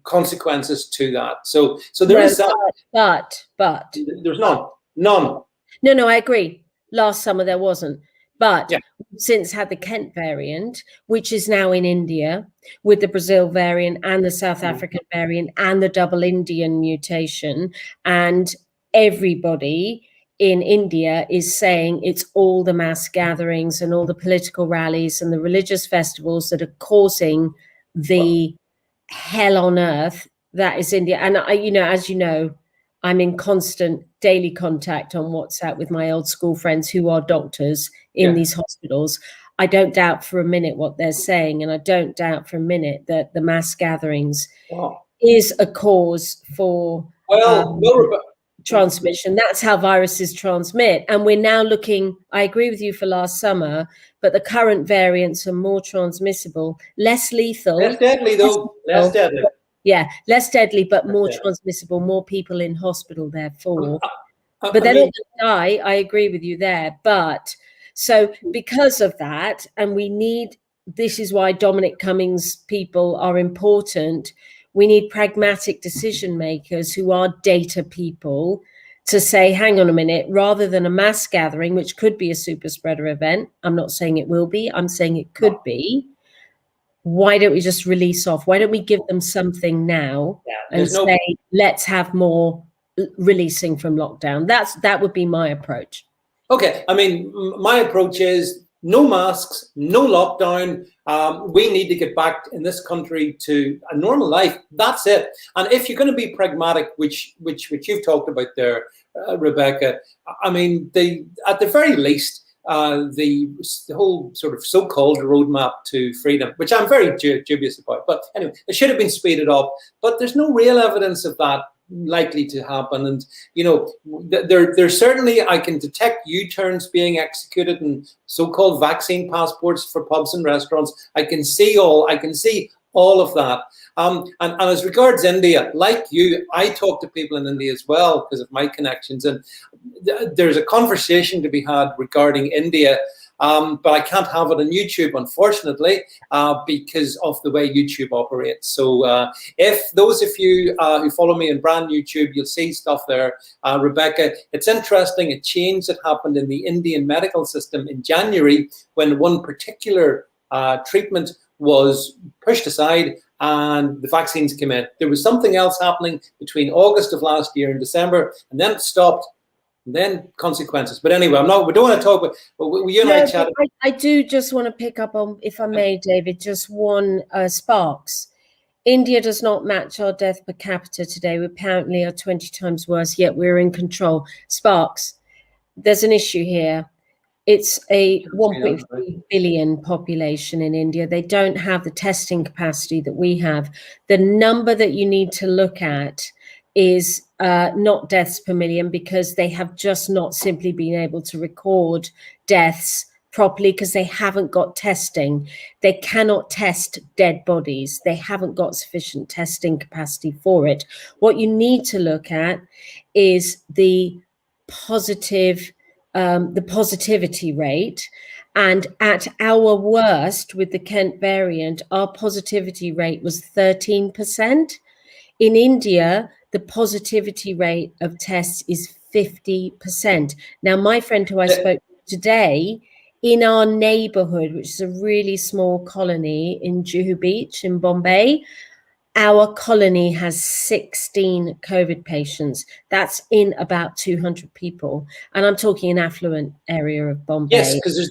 consequences to that. So there is that. But there's none. No, I agree. Last summer there wasn't. But we've since had the Kent variant, which is now in India, with the Brazil variant and the South African variant and the double Indian mutation, and everybody in India is saying it's all the mass gatherings and all the political rallies and the religious festivals that are causing the hell on earth that is India. And I, as you know, I'm in constant daily contact on WhatsApp with my old school friends who are doctors in these hospitals. I don't doubt for a minute what they're saying, and I don't doubt for a minute that the mass gatherings is a cause for transmission. That's how viruses transmit. And we're now looking, I agree with you for last summer, but the current variants are more transmissible, less lethal. Less deadly, though. Less deadly. Yeah, less deadly, but more transmissible, more people in hospital, therefore. But they're not going to die. I agree with you there. But so because of that, and this is why Dominic Cummings people are important. We need pragmatic decision makers who are data people to say, hang on a minute, rather than a mass gathering, which could be a super spreader event. I'm not saying it will be. I'm saying it could be. Why don't we just release off? Why don't we give them something now and say, let's have more releasing from lockdown? That would be my approach. Okay. I mean, my approach is no masks, no lockdown. We need to get back in this country to a normal life. That's it. And if you're going to be pragmatic, which you've talked about there, Rebecca, I mean, at the very least, the whole sort of so-called roadmap to freedom, which I'm very dubious about. But anyway, it should have been speeded up. But there's no real evidence of that likely to happen. And, there's certainly, I can detect U-turns being executed and so-called vaccine passports for pubs and restaurants. I can see all of that. And as regards India, like you, I talk to people in India as well because of my connections. And there's a conversation to be had regarding India, but I can't have it on YouTube, unfortunately, because of the way YouTube operates. So if those of you who follow me on brand YouTube, you'll see stuff there. Rebecca, it's interesting, a change that happened in the Indian medical system in January when one particular treatment was pushed aside and the vaccines came in. There was something else happening between August of last year and December, and then it stopped. And then consequences. But anyway, we don't want to talk about. But you and I chatted. I do just want to pick up on, if I may, David, just one Sparks. India does not match our death per capita today. We apparently are 20 times worse, yet we're in control. Sparks, there's an issue here. It's a 1.3 billion population in India. They don't have the testing capacity that we have. The number that you need to look at is not deaths per million, because they have just not simply been able to record deaths properly because they haven't got testing. They cannot test dead bodies. They haven't got sufficient testing capacity for it. What you need to look at is the positivity rate. And at our worst with the Kent variant, our positivity rate was 13%. In India, the positivity rate of tests is 50%. Now, my friend who I spoke to today, in our neighborhood, which is a really small colony in Juhu Beach in Bombay, our colony has 16 COVID patients. That's in about 200 people. And I'm talking an affluent area of Bombay. Yes, because there's,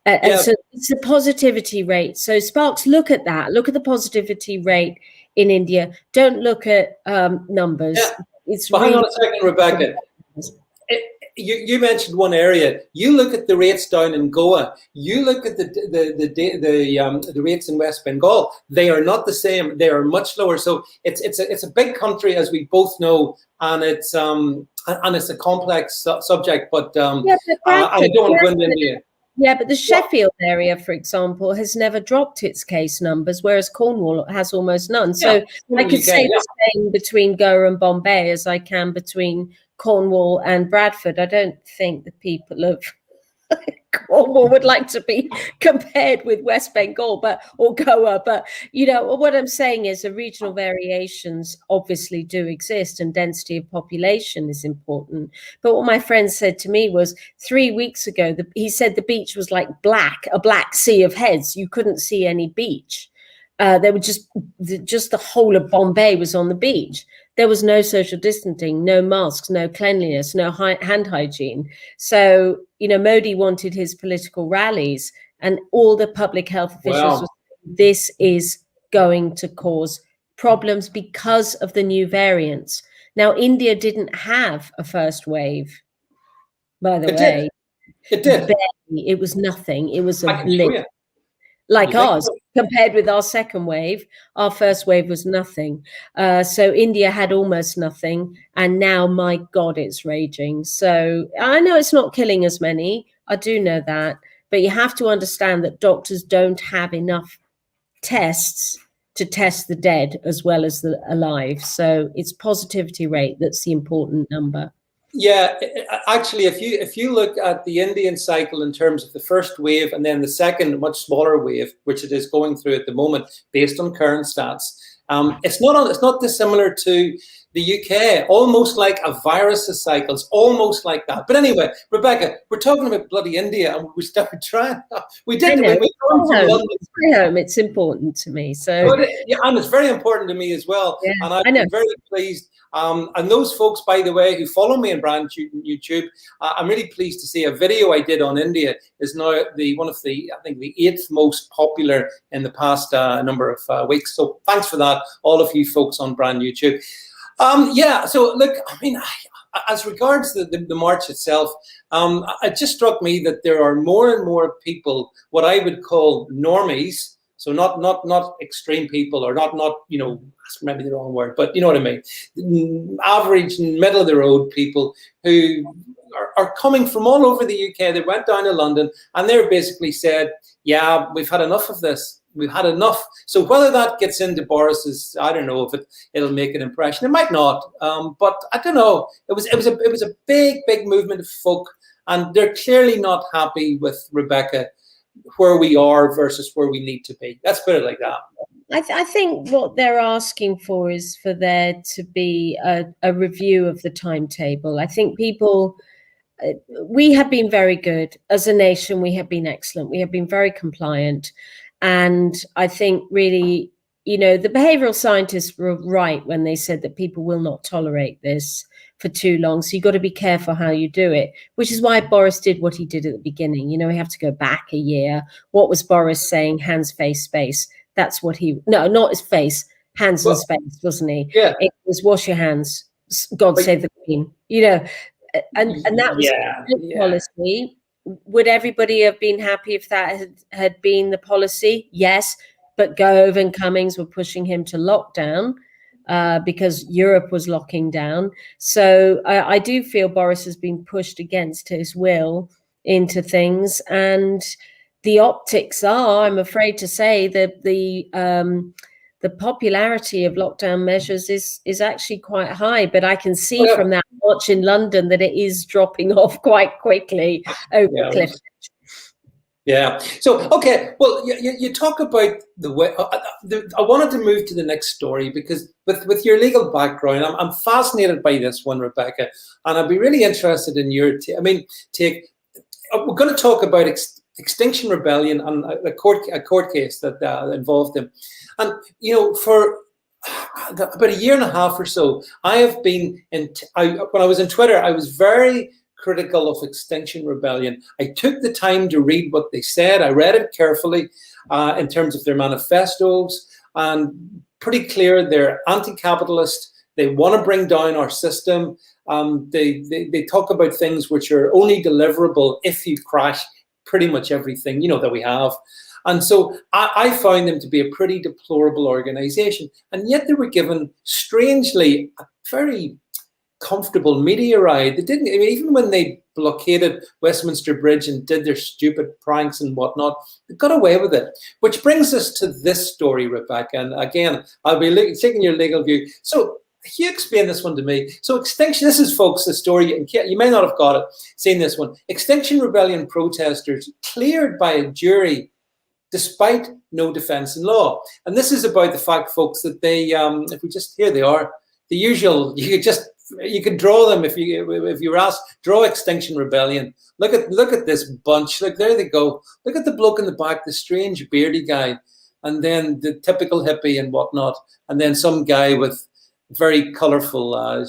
And so it's the positivity rate. So Sparks, look at that. Look at the positivity rate in India. Don't look at numbers. Yeah. But hang on a second, Rebecca. You mentioned one area. You look at the rates down in Goa. You look at the rates in West Bengal. They are not the same. They are much lower. So it's a big country, as we both know, and it's a complex subject. But I don't want to go into India. Yeah, but the Sheffield area, for example, has never dropped its case numbers, whereas Cornwall has almost none. So I could say the same between Goa and Bombay as I can between Cornwall and Bradford. I don't think the people of Cornwall would like to be compared with West Bengal or Goa. But, what I'm saying is the regional variations obviously do exist, and density of population is important. But what my friend said to me was 3 weeks ago, he said the beach was like a black sea of heads. You couldn't see any beach. They were just the whole of Bombay was on the beach. there was no social distancing, no masks, no cleanliness, no hand hygiene. So, Modi wanted his political rallies, and all the public health officials were saying, this is going to cause problems because of the new variants. Now, India didn't have a first wave, by the way. It did. Barely. It was nothing. It was a blip. Like ours, compared with our second wave, our first wave was nothing. So India had almost nothing, and now, my God, it's raging. So I know it's not killing as many. I do know that, but you have to understand that doctors don't have enough tests to test the dead as well as the alive. So it's positivity rate that's the important number. Yeah, actually, if you look at the Indian cycle in terms of the first wave and then the second, much smaller wave, which it is going through at the moment, based on current stats, it's not dissimilar to the UK, almost like a virus cycles, almost like that. But anyway, Rebecca, we're talking about bloody India, and we started trying. We did. We come from London. It's my home. It's important to me. So, and it's very important to me as well. Yeah, and I've been very pleased. And those folks, by the way, who follow me on brand YouTube, I'm really pleased to see a video I did on India is now one of the 8th most popular in the past number of weeks. So thanks for that, all of you folks on brand YouTube. So look, I mean, as regards the march itself, it just struck me that there are more and more people, what I would call normies. So not extreme people, or not that's maybe the wrong word, but you know what I mean. Average, middle of the road people who are coming from all over the UK. They went down to London and they're basically said, yeah, we've had enough of this. We've had enough. So whether that gets into Boris's, I don't know if it'll make an impression. It might not, but I don't know. It was a big movement of folk, and they're clearly not happy with Rebecca, where we are versus where we need to be. Let's put it like that. I think what they're asking for is for there to be a review of the timetable. I think we have been very good as a nation. We have been excellent. We have been very compliant. And I think really, the behavioral scientists were right when they said that people will not tolerate this for too long. So you've got to be careful how you do it, which is why Boris did what he did at the beginning. We have to go back a year. What was Boris saying? Hands, face, space. That's what no, not his face, hands and space, wasn't he? Yeah. It was wash your hands, God save the Queen, and that was policy. Would everybody have been happy if that had been the policy? Yes, but Gove and Cummings were pushing him to lockdown because Europe was locking down. So I do feel Boris has been pushed against his will into things, and the optics are, I'm afraid to say, that the popularity of lockdown measures is actually quite high. But I can see from that watch in London that it is dropping off quite quickly over the cliff. Yeah. So, okay. Well, you talk about the way. I wanted to move to the next story because with your legal background, I'm fascinated by this one, Rebecca, and I'd be really interested in your take. We're going to talk about Extinction Rebellion and a court case that involved him. And, for about a year and a half or so, I have been when I was in Twitter, I was very critical of Extinction Rebellion. I took the time to read what they said. I read it carefully in terms of their manifestos, and pretty clear they're anti-capitalist. They want to bring down our system. They talk about things which are only deliverable if you crash pretty much everything, that we have. And so I found them to be a pretty deplorable organization. And yet they were given, strangely, a very comfortable media ride. They didn't, even when they blockaded Westminster Bridge and did their stupid pranks and whatnot, they got away with it. Which brings us to this story, Rebecca. And again, I'll be taking your legal view. So you explain this one to me. So Extinction, this is, folks, the story. You may not have got it, seen this one. Extinction Rebellion protesters cleared by a jury despite no defense in law. And this is about the fact, folks, that they, if we just, here they are, the usual, you could draw them if you were asked, draw Extinction Rebellion. Look at this bunch. Look, there they go. Look at the bloke in the back, the strange beardy guy, and then the typical hippie and whatnot, and then some guy with very colourful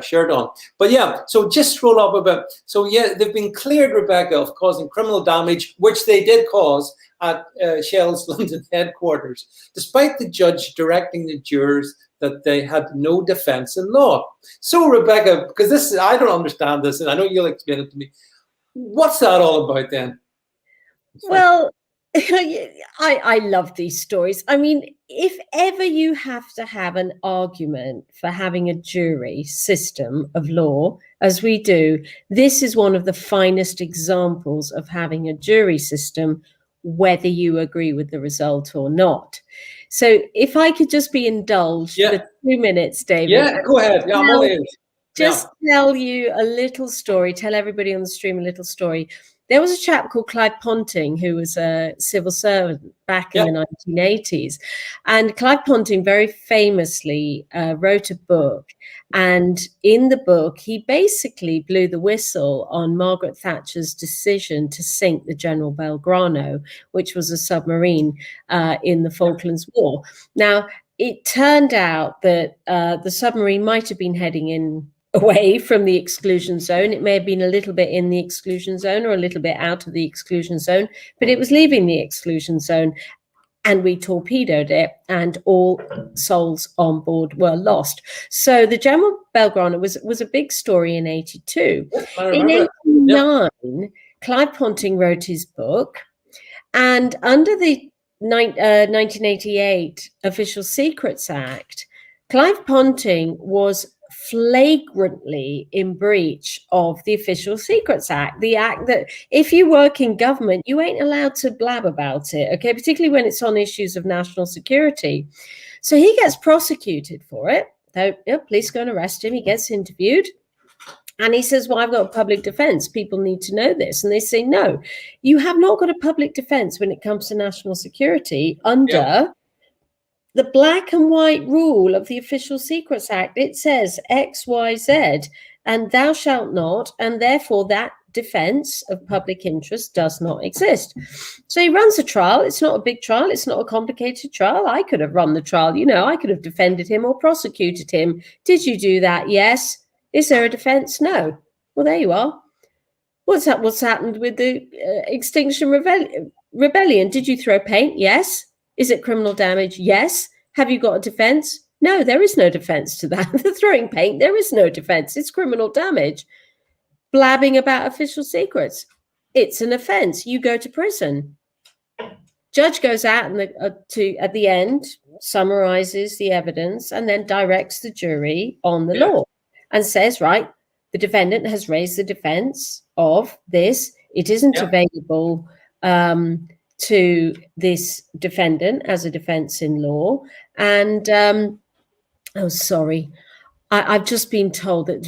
shirt on. But yeah, so just scroll up a bit. So yeah, they've been cleared, Rebecca, of causing criminal damage, which they did cause at Shell's London headquarters, despite the judge directing the jurors that they had no defence in law. So Rebecca, because I don't understand this, and I know you'll explain it to me. What's that all about then? Well, I love these stories. I mean, if ever you have to have an argument for having a jury system of law, as we do, this is one of the finest examples of having a jury system, whether you agree with the result or not. So if I could just be indulged for 2 minutes, David. Yeah, go ahead. Yeah, I'm all ears. Just tell you a little story, tell everybody on the stream a little story. There was a chap called Clive Ponting who was a civil servant back in the 1980s. And Clive Ponting very famously wrote a book. And in the book, he basically blew the whistle on Margaret Thatcher's decision to sink the General Belgrano, which was a submarine in the Falklands War. Now, it turned out that the submarine might have been heading in away from the exclusion zone. It may have been a little bit in the exclusion zone or a little bit out of the exclusion zone, but it was leaving the exclusion zone, and we torpedoed it, and all souls on board were lost. So the General Belgrano was a big story in 82. In 89, Clive Ponting wrote his book, and under the 1988 Official Secrets Act, Clive Ponting was flagrantly in breach of the Official Secrets Act, the act that if you work in government, you ain't allowed to blab about it, okay, particularly when it's on issues of national security. So he gets prosecuted for it. Police go and arrest him. He gets interviewed. And he says, well, I've got a public defense. People need to know this. And they say, no, you have not got a public defense when it comes to national security under the black and white rule of the Official Secrets Act. It says X, Y, Z, and thou shalt not, and therefore that defense of public interest does not exist. So he runs a trial. It's not a big trial. It's not a complicated trial. I could have run the trial. You know, I could have defended him or prosecuted him. Did you do that? Yes. Is there a defense? No. Well, there you are. What's happened with the Extinction Rebellion? Did you throw paint? Yes. Is it criminal damage? Yes. Have you got a defense? No, there is no defense to that. The throwing paint, there is no defense. It's criminal damage. Blabbing about official secrets, it's an offense. You go to prison. Judge goes out and at the end, summarizes the evidence and then directs the jury on the law and says, right, the defendant has raised the defense of this. It isn't available to this defendant as a defense in law. And I've just been told that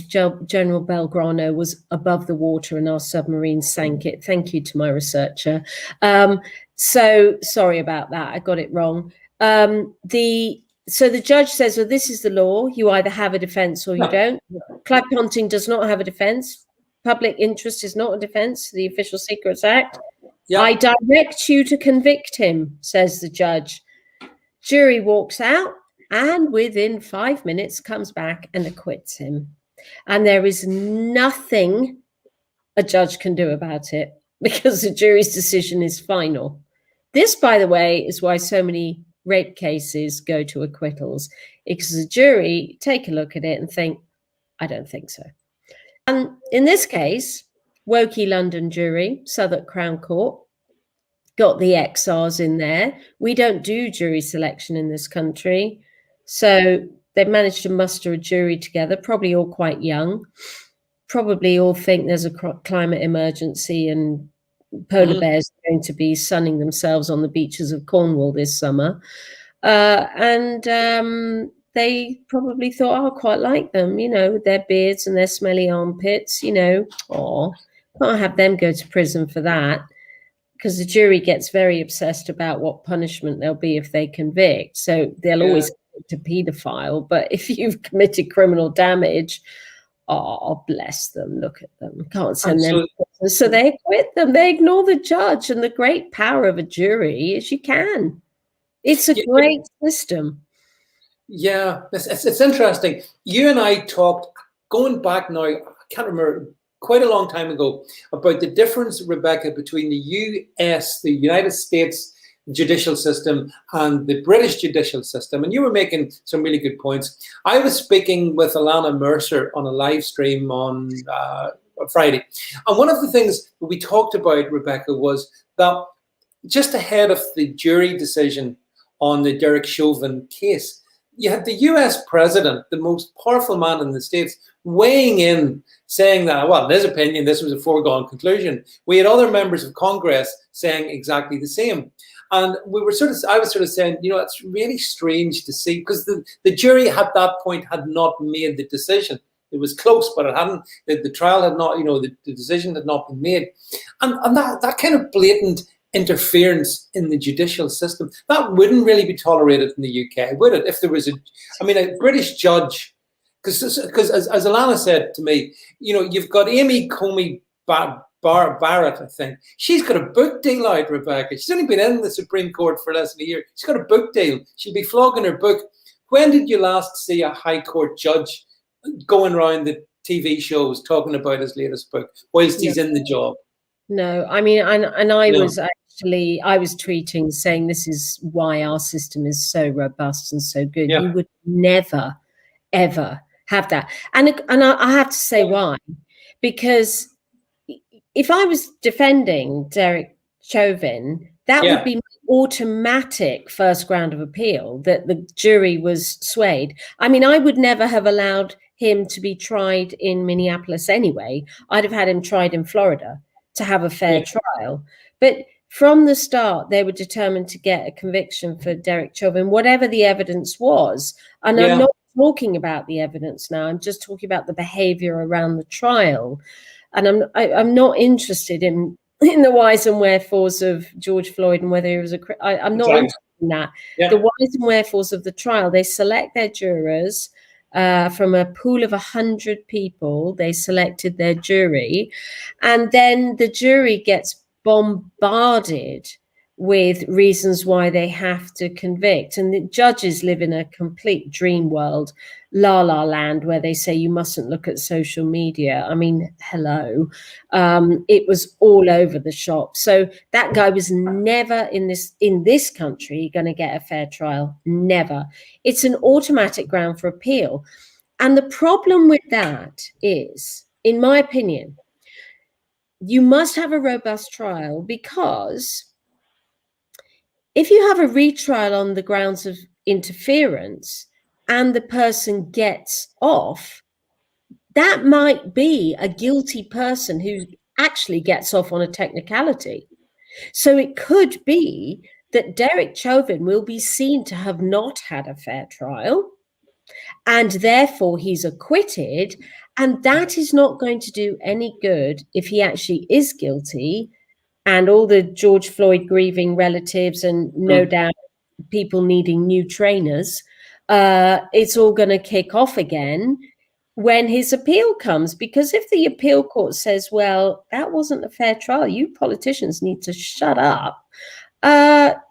General Belgrano was above the water and our submarine sank it. Thank you to my researcher. So sorry about that. I got it wrong. So the judge says, well, this is the law. You either have a defense or you don't. Clive Ponting does not have a defense. Public interest is not a defense to the Official Secrets Act. I direct you to convict him, says the judge. Jury walks out and within 5 minutes comes back and acquits him. And there is nothing a judge can do about it because the jury's decision is final. This, by the way, is why so many rape cases go to acquittals, because the jury take a look at it and think, I don't think so. And in this case, Woking London jury, Southwark Crown Court, got the XRs in there. We don't do jury selection in this country. So they've managed to muster a jury together, probably all quite young, probably all think there's a climate emergency and polar bears are going to be sunning themselves on the beaches of Cornwall this summer. They probably thought, I quite like them, you know, with their beards and their smelly armpits, you know, can't have them go to prison for that, because the jury gets very obsessed about what punishment there'll be if they convict. So they'll always convict a paedophile, but if you've committed criminal damage, bless them, look at them, can't send them. So they acquit them, they ignore the judge, and the great power of a jury is you can. It's a great system. Yeah, it's interesting. You and I talked going back now, I can't remember, quite a long time ago, about the difference, Rebecca, between the US, the United States judicial system, and the British judicial system. And you were making some really good points. I was speaking with Alana Mercer on a live stream on Friday. And one of the things that we talked about, Rebecca, was that just ahead of the jury decision on the Derek Chauvin case, you had the US president, the most powerful man in the States, weighing in, saying that, well, in his opinion, this was a foregone conclusion. We had other members of Congress saying exactly the same. And I was sort of saying, it's really strange to see, because the jury at that point had not made the decision. It was close, but it hadn't, the trial had not, the decision had not been made. And that kind of blatant interference in the judicial system, that wouldn't really be tolerated in the UK, would it? If there was a British judge, because as Alana said to me, you've got Amy Comey Barrett, I think. She's got a book deal out, Rebecca. She's only been in the Supreme Court for less than a year. She's got a book deal. She'll be flogging her book. When did you last see a High Court judge going around the TV shows talking about his latest book whilst he's in the job? No, I mean, I was tweeting saying this is why our system is so robust and so good. Yeah. You would never, ever have that. And I have to say why. Because if I was defending Derek Chauvin, that would be automatic first ground of appeal, that the jury was swayed. I mean, I would never have allowed him to be tried in Minneapolis anyway. I'd have had him tried in Florida to have a fair trial. But from the start, they were determined to get a conviction for Derek Chauvin, whatever the evidence was. And I'm not talking about the evidence now. I'm just talking about the behavior around the trial. And I'm not interested in the whys and wherefores of George Floyd and whether he was I'm not interested in that. Yeah. The whys and wherefores of the trial, they select their jurors from a pool of 100 people. They selected their jury, and then the jury gets bombarded with reasons why they have to convict. And the judges live in a complete dream world, la la land, where they say you mustn't look at social media. I mean, hello. It was all over the shop. So that guy was never in this country going to get a fair trial. Never. It's an automatic ground for appeal. And the problem with that is, in my opinion, you must have a robust trial, because if you have a retrial on the grounds of interference and the person gets off, that might be a guilty person who actually gets off on a technicality. So it could be that Derek Chauvin will be seen to have not had a fair trial, and therefore he's acquitted. And that is not going to do any good if he actually is guilty. And all the George Floyd grieving relatives and no doubt people needing new trainers, it's all going to kick off again when his appeal comes. Because if the appeal court says, well, that wasn't a fair trial, you politicians need to shut up,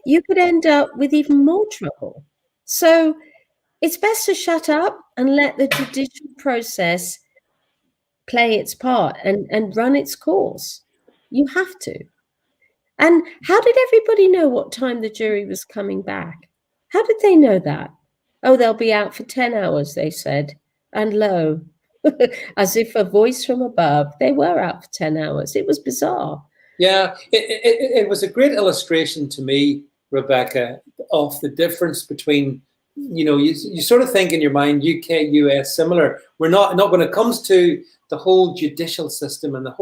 you could end up with even more trouble. So it's best to shut up and let the judicial process play its part and run its course. You have to. And how did everybody know what time the jury was coming back? How did they know that? Oh, they'll be out for 10 hours, they said. And lo, as if a voice from above, they were out for 10 hours. It was bizarre. Yeah, it was a great illustration to me, Rebecca, of the difference between, you sort of think in your mind, UK, US, similar. We're not when it comes to the whole judicial system and the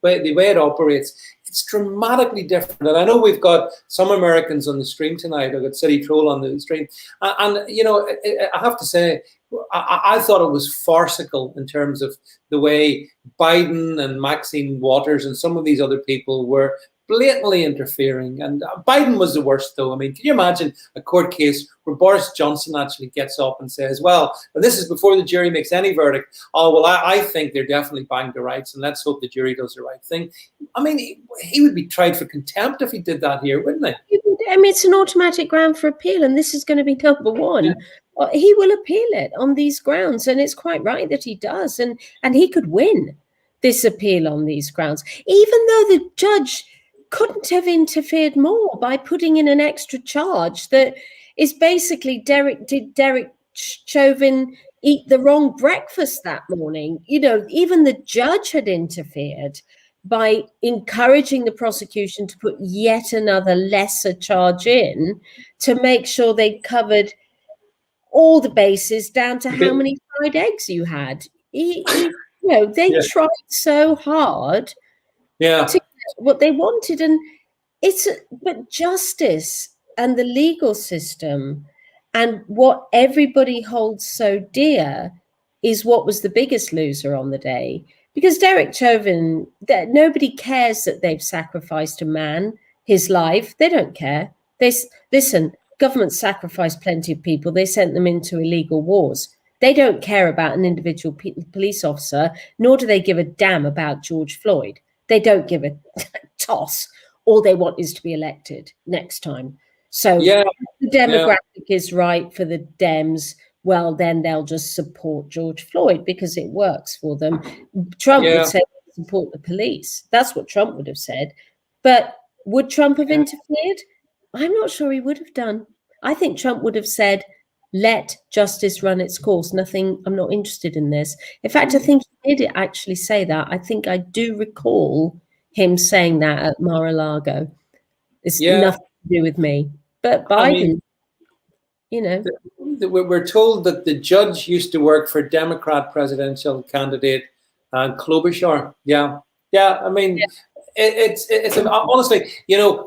way it operates, it's dramatically different. And I know we've got some Americans on the stream tonight. I've got City Troll on the stream. And I have to say, I thought it was farcical in terms of the way Biden and Maxine Waters and some of these other people were blatantly interfering. And Biden was the worst, though. I mean, can you imagine a court case where Boris Johnson actually gets up and says, well, this is before the jury makes any verdict. Oh, well, I think they're definitely banged to rights, and let's hope the jury does the right thing. I mean, he would be tried for contempt if he did that here, wouldn't he? I mean, it's an automatic ground for appeal, and this is going to be number one. he will appeal it on these grounds, and it's quite right that he does, and he could win this appeal on these grounds, even though the judge couldn't have interfered more by putting in an extra charge that is basically did Derek Chauvin eat the wrong breakfast that morning? Even the judge had interfered by encouraging the prosecution to put yet another lesser charge in to make sure they covered all the bases down to how many fried eggs you had. They tried so hard to get what they wanted, and but justice and the legal system and what everybody holds so dear is what was the biggest loser on the day. Because Derek Chauvin, nobody cares that they've sacrificed a man, his life. They don't care. Listen, government sacrificed plenty of people. They sent them into illegal wars. They don't care about an individual police officer, nor do they give a damn about George Floyd. They don't give a toss. All they want is to be elected next time. So the demographic is right for the Dems. Well, then they'll just support George Floyd because it works for them. Trump would say support the police. That's what Trump would have said. But would Trump have interfered? I'm not sure he would have done. I think Trump would have said, let justice run its course. Nothing, I'm not interested in this. In fact, I think he did actually say that. I think I do recall him saying that at Mar-a-Lago. It's nothing to do with me. But Biden, we're told that the judge used to work for Democrat presidential candidate Klobuchar. It's honestly,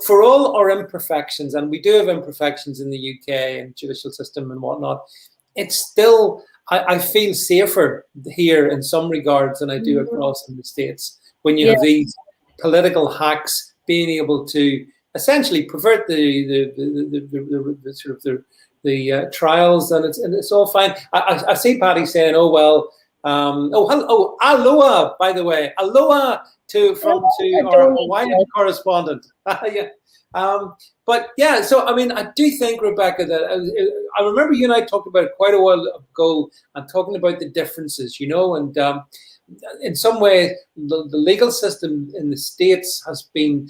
for all our imperfections, and we do have imperfections in the UK and judicial system and whatnot, it's still, I feel safer here in some regards than I do across in the States when you have these political hacks being able to essentially pervert the sort of the trials, and it's all fine. I see Patty saying, "Oh well." Aloha, by the way, aloha to our Hawaiian correspondent. So I mean, I do think, Rebecca, that I remember you and I talked about it quite a while ago, and talking about the differences, and in some way, the legal system in the States has been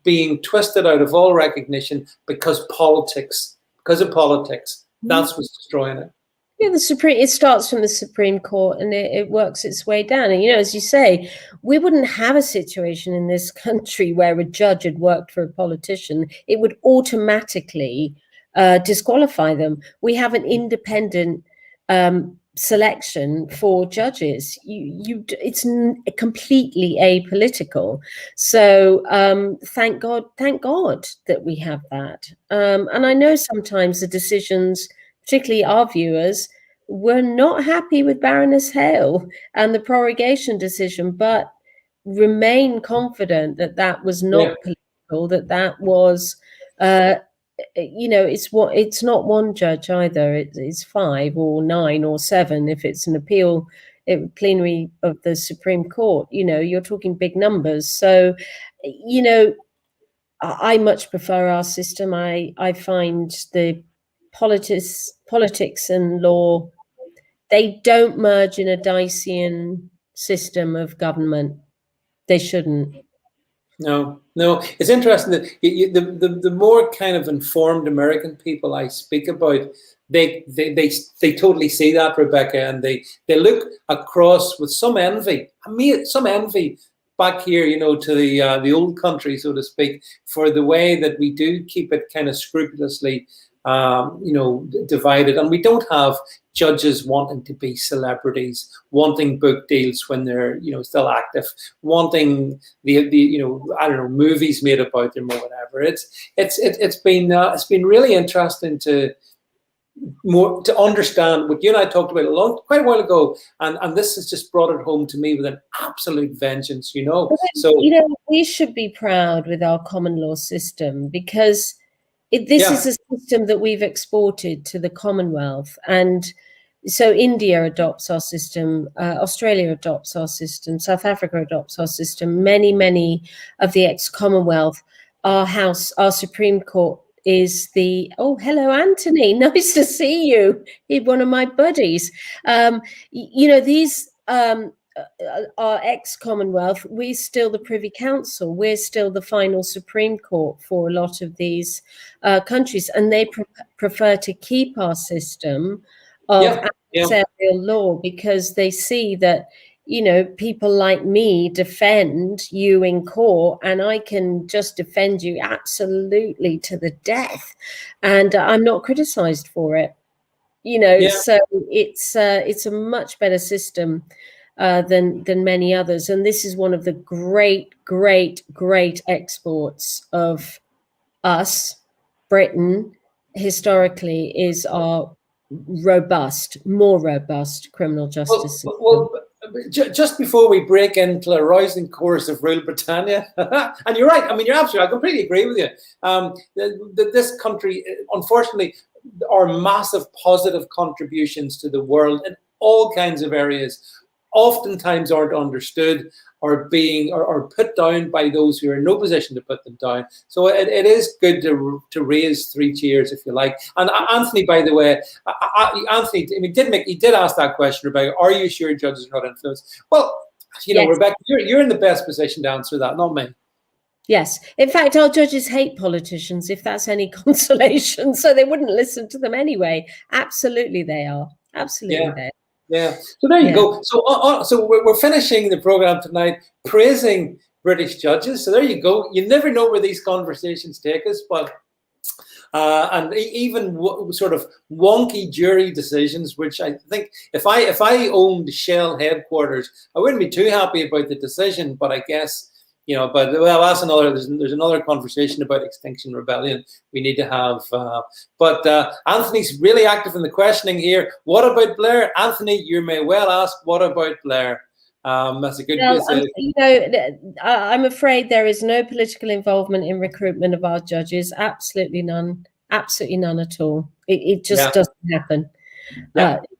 being twisted out of all recognition because of politics. That's what's destroying it. Yeah, it starts from the Supreme Court and it works its way down. And, as you say, we wouldn't have a situation in this country where a judge had worked for a politician. It would automatically disqualify them. We have an independent selection for judges. It's completely apolitical. So thank God that we have that. And I know sometimes the decisions, particularly our viewers, were not happy with Baroness Hale and the prorogation decision, but remain confident that that was not political, that was, it's not one judge either. It's 5 or 9 or 7 if it's an appeal plenary of the Supreme Court. You're talking big numbers. So, I much prefer our system. I find the politics and law, they don't merge in a Dyson system of government. They shouldn't. No. It's interesting that the more kind of informed American people I speak about, they totally see that, Rebecca, and they look across with some envy. Back here, to the old country, so to speak, for the way that we do keep it kind of scrupulously divided, and we don't have judges wanting to be celebrities, wanting book deals when they're still active, wanting the movies made about them or whatever. It's been really interesting to understand what you and I talked about quite a while ago, and this has just brought it home to me with an absolute vengeance. So we should be proud with our common law system because this is a system that we've exported to the Commonwealth. And so India adopts our system, Australia adopts our system, South Africa adopts our system. Many of the ex-Commonwealth, our Supreme Court is the, oh, hello, Anthony. Nice to see you. You're one of my buddies. These are ex-Commonwealth. We're still the Privy Council. We're still the final Supreme Court for a lot of these countries. And they prefer to keep our system of adversarial law because they see that, people like me defend you in court, and I can just defend you absolutely to the death, and I'm not criticized for it. So it's a much better system than many others, and this is one of the great exports of us, Britain, historically, is our more robust criminal justice system. Well, just before we break into a rising chorus of Rule Britannia, and you're right, I mean, you're absolutely, I completely agree with you. This country, unfortunately, are massive positive contributions to the world in all kinds of areas, oftentimes aren't understood or put down by those who are in no position to put them down. So it is good to raise three cheers, if you like. And Anthony, by the way, Anthony, I mean, he did ask that question about, are you sure judges are not influenced? Well, yes. Rebecca, you're in the best position to answer that, not me. Yes. In fact, our judges hate politicians, if that's any consolation. So they wouldn't listen to them anyway. Absolutely, they are. Absolutely, they are. Yeah. So there you go. So we're finishing the program tonight praising British judges. So there you go. You never know where these conversations take us, but and even sort of wonky jury decisions, which I think if I owned Shell headquarters, I wouldn't be too happy about the decision. But I guess. But that's there's another conversation about Extinction Rebellion we need to have. But Anthony's really active in the questioning here. What about Blair? Anthony, you may well ask, what about Blair? That's a good question. I'm afraid there is no political involvement in recruitment of our judges. Absolutely none. Absolutely none at all. It just doesn't happen.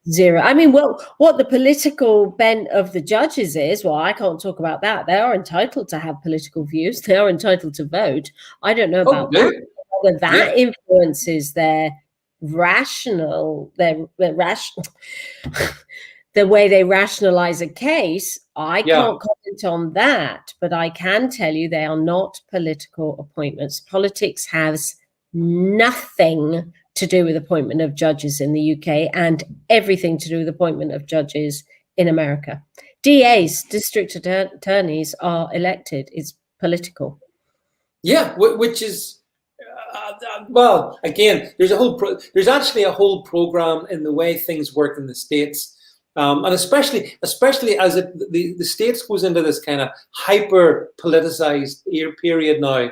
Zero. I mean, what the political bent of the judges is, well, I can't talk about that. They are entitled to have political views. They are entitled to vote. I don't know about that. Whether that influences their rational, the way they rationalize a case, I can't comment on that. But I can tell you they are not political appointments. Politics has nothing to do with appointment of judges in the UK and everything to do with appointment of judges in America. DAs, district attorneys, are elected. It's political. Yeah, which is, well, again, there's actually a whole program in the way things work in the States. And especially as the States goes into this kind of hyper politicized period now,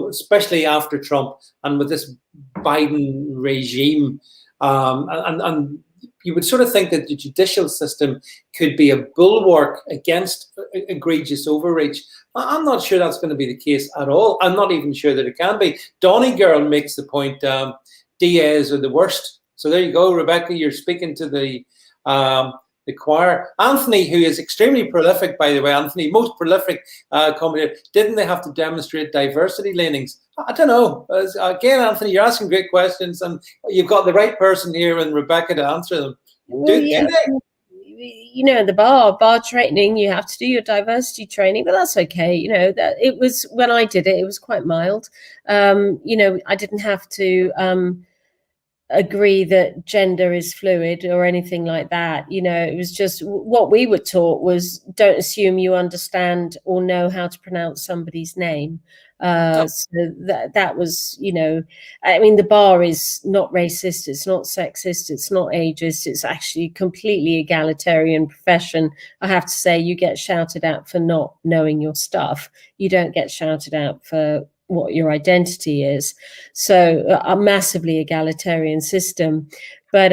especially after Trump and with this Biden regime, and you would sort of think that the judicial system could be a bulwark against egregious overreach. I'm not sure that's going to be the case at all. I'm not even sure that it can be. Donny Girl makes the point, DAs are the worst. So there you go, Rebecca, you're speaking to the choir. Anthony, who is extremely prolific, by the way, Anthony, most prolific commentator, didn't they have to demonstrate diversity leanings? I don't know. Again, Anthony, you're asking great questions, and you've got the right person here in Rebecca to answer them. Well, the bar training, you have to do your diversity training, but that's okay. That it was, when I did it, it was quite mild. I didn't have to agree that gender is fluid or anything like that. It was just what we were taught was, don't assume you understand or know how to pronounce somebody's name. So that was, I mean, the bar is not racist, it's not sexist, it's not ageist, it's actually completely egalitarian profession. I have to say, you get shouted at for not knowing your stuff. You don't get shouted at for what your identity is. So a massively egalitarian system. But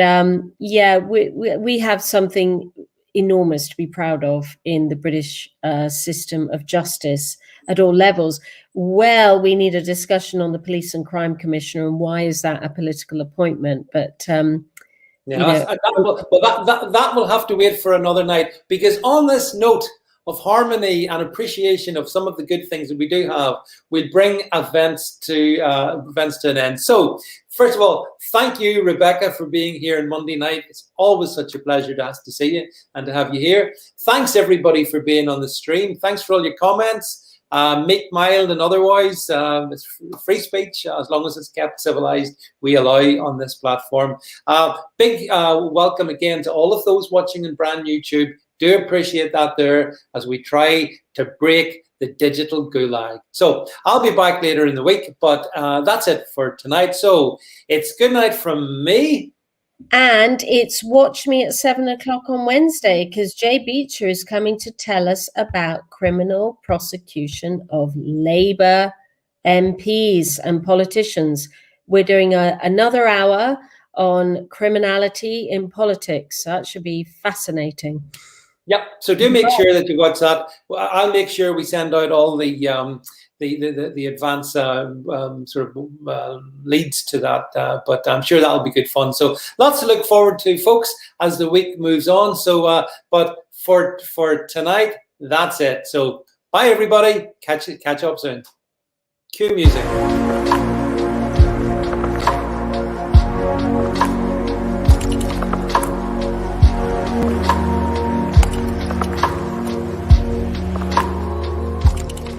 we have something enormous to be proud of in the British system of justice at all levels. Well, we need a discussion on the Police and Crime Commissioner and why is that a political appointment? But that will have to wait for another night, because on this note, of harmony and appreciation of some of the good things that we do have, we'll bring events to an end. So, first of all, thank you, Rebecca, for being here on Monday night. It's always such a pleasure to see you and to have you here. Thanks, everybody, for being on the stream. Thanks for all your comments. Meek, mild, and otherwise. It's free speech, as long as it's kept civilized, we allow on this platform. Big welcome again to all of those watching in brand YouTube. Do appreciate that there as we try to break the digital gulag. So I'll be back later in the week, but that's it for tonight. So it's good night from me. And it's watch me at 7 o'clock on Wednesday, because Jay Beecher is coming to tell us about criminal prosecution of Labour MPs and politicians. We're doing another hour on criminality in politics. That should be fascinating. Yep. So do make sure that you watch that. I'll make sure we send out all the advance leads to that, but I'm sure that'll be good fun. So lots to look forward to, folks, as the week moves on. So, but for tonight, that's it. So bye, everybody. Catch up soon. Cue music.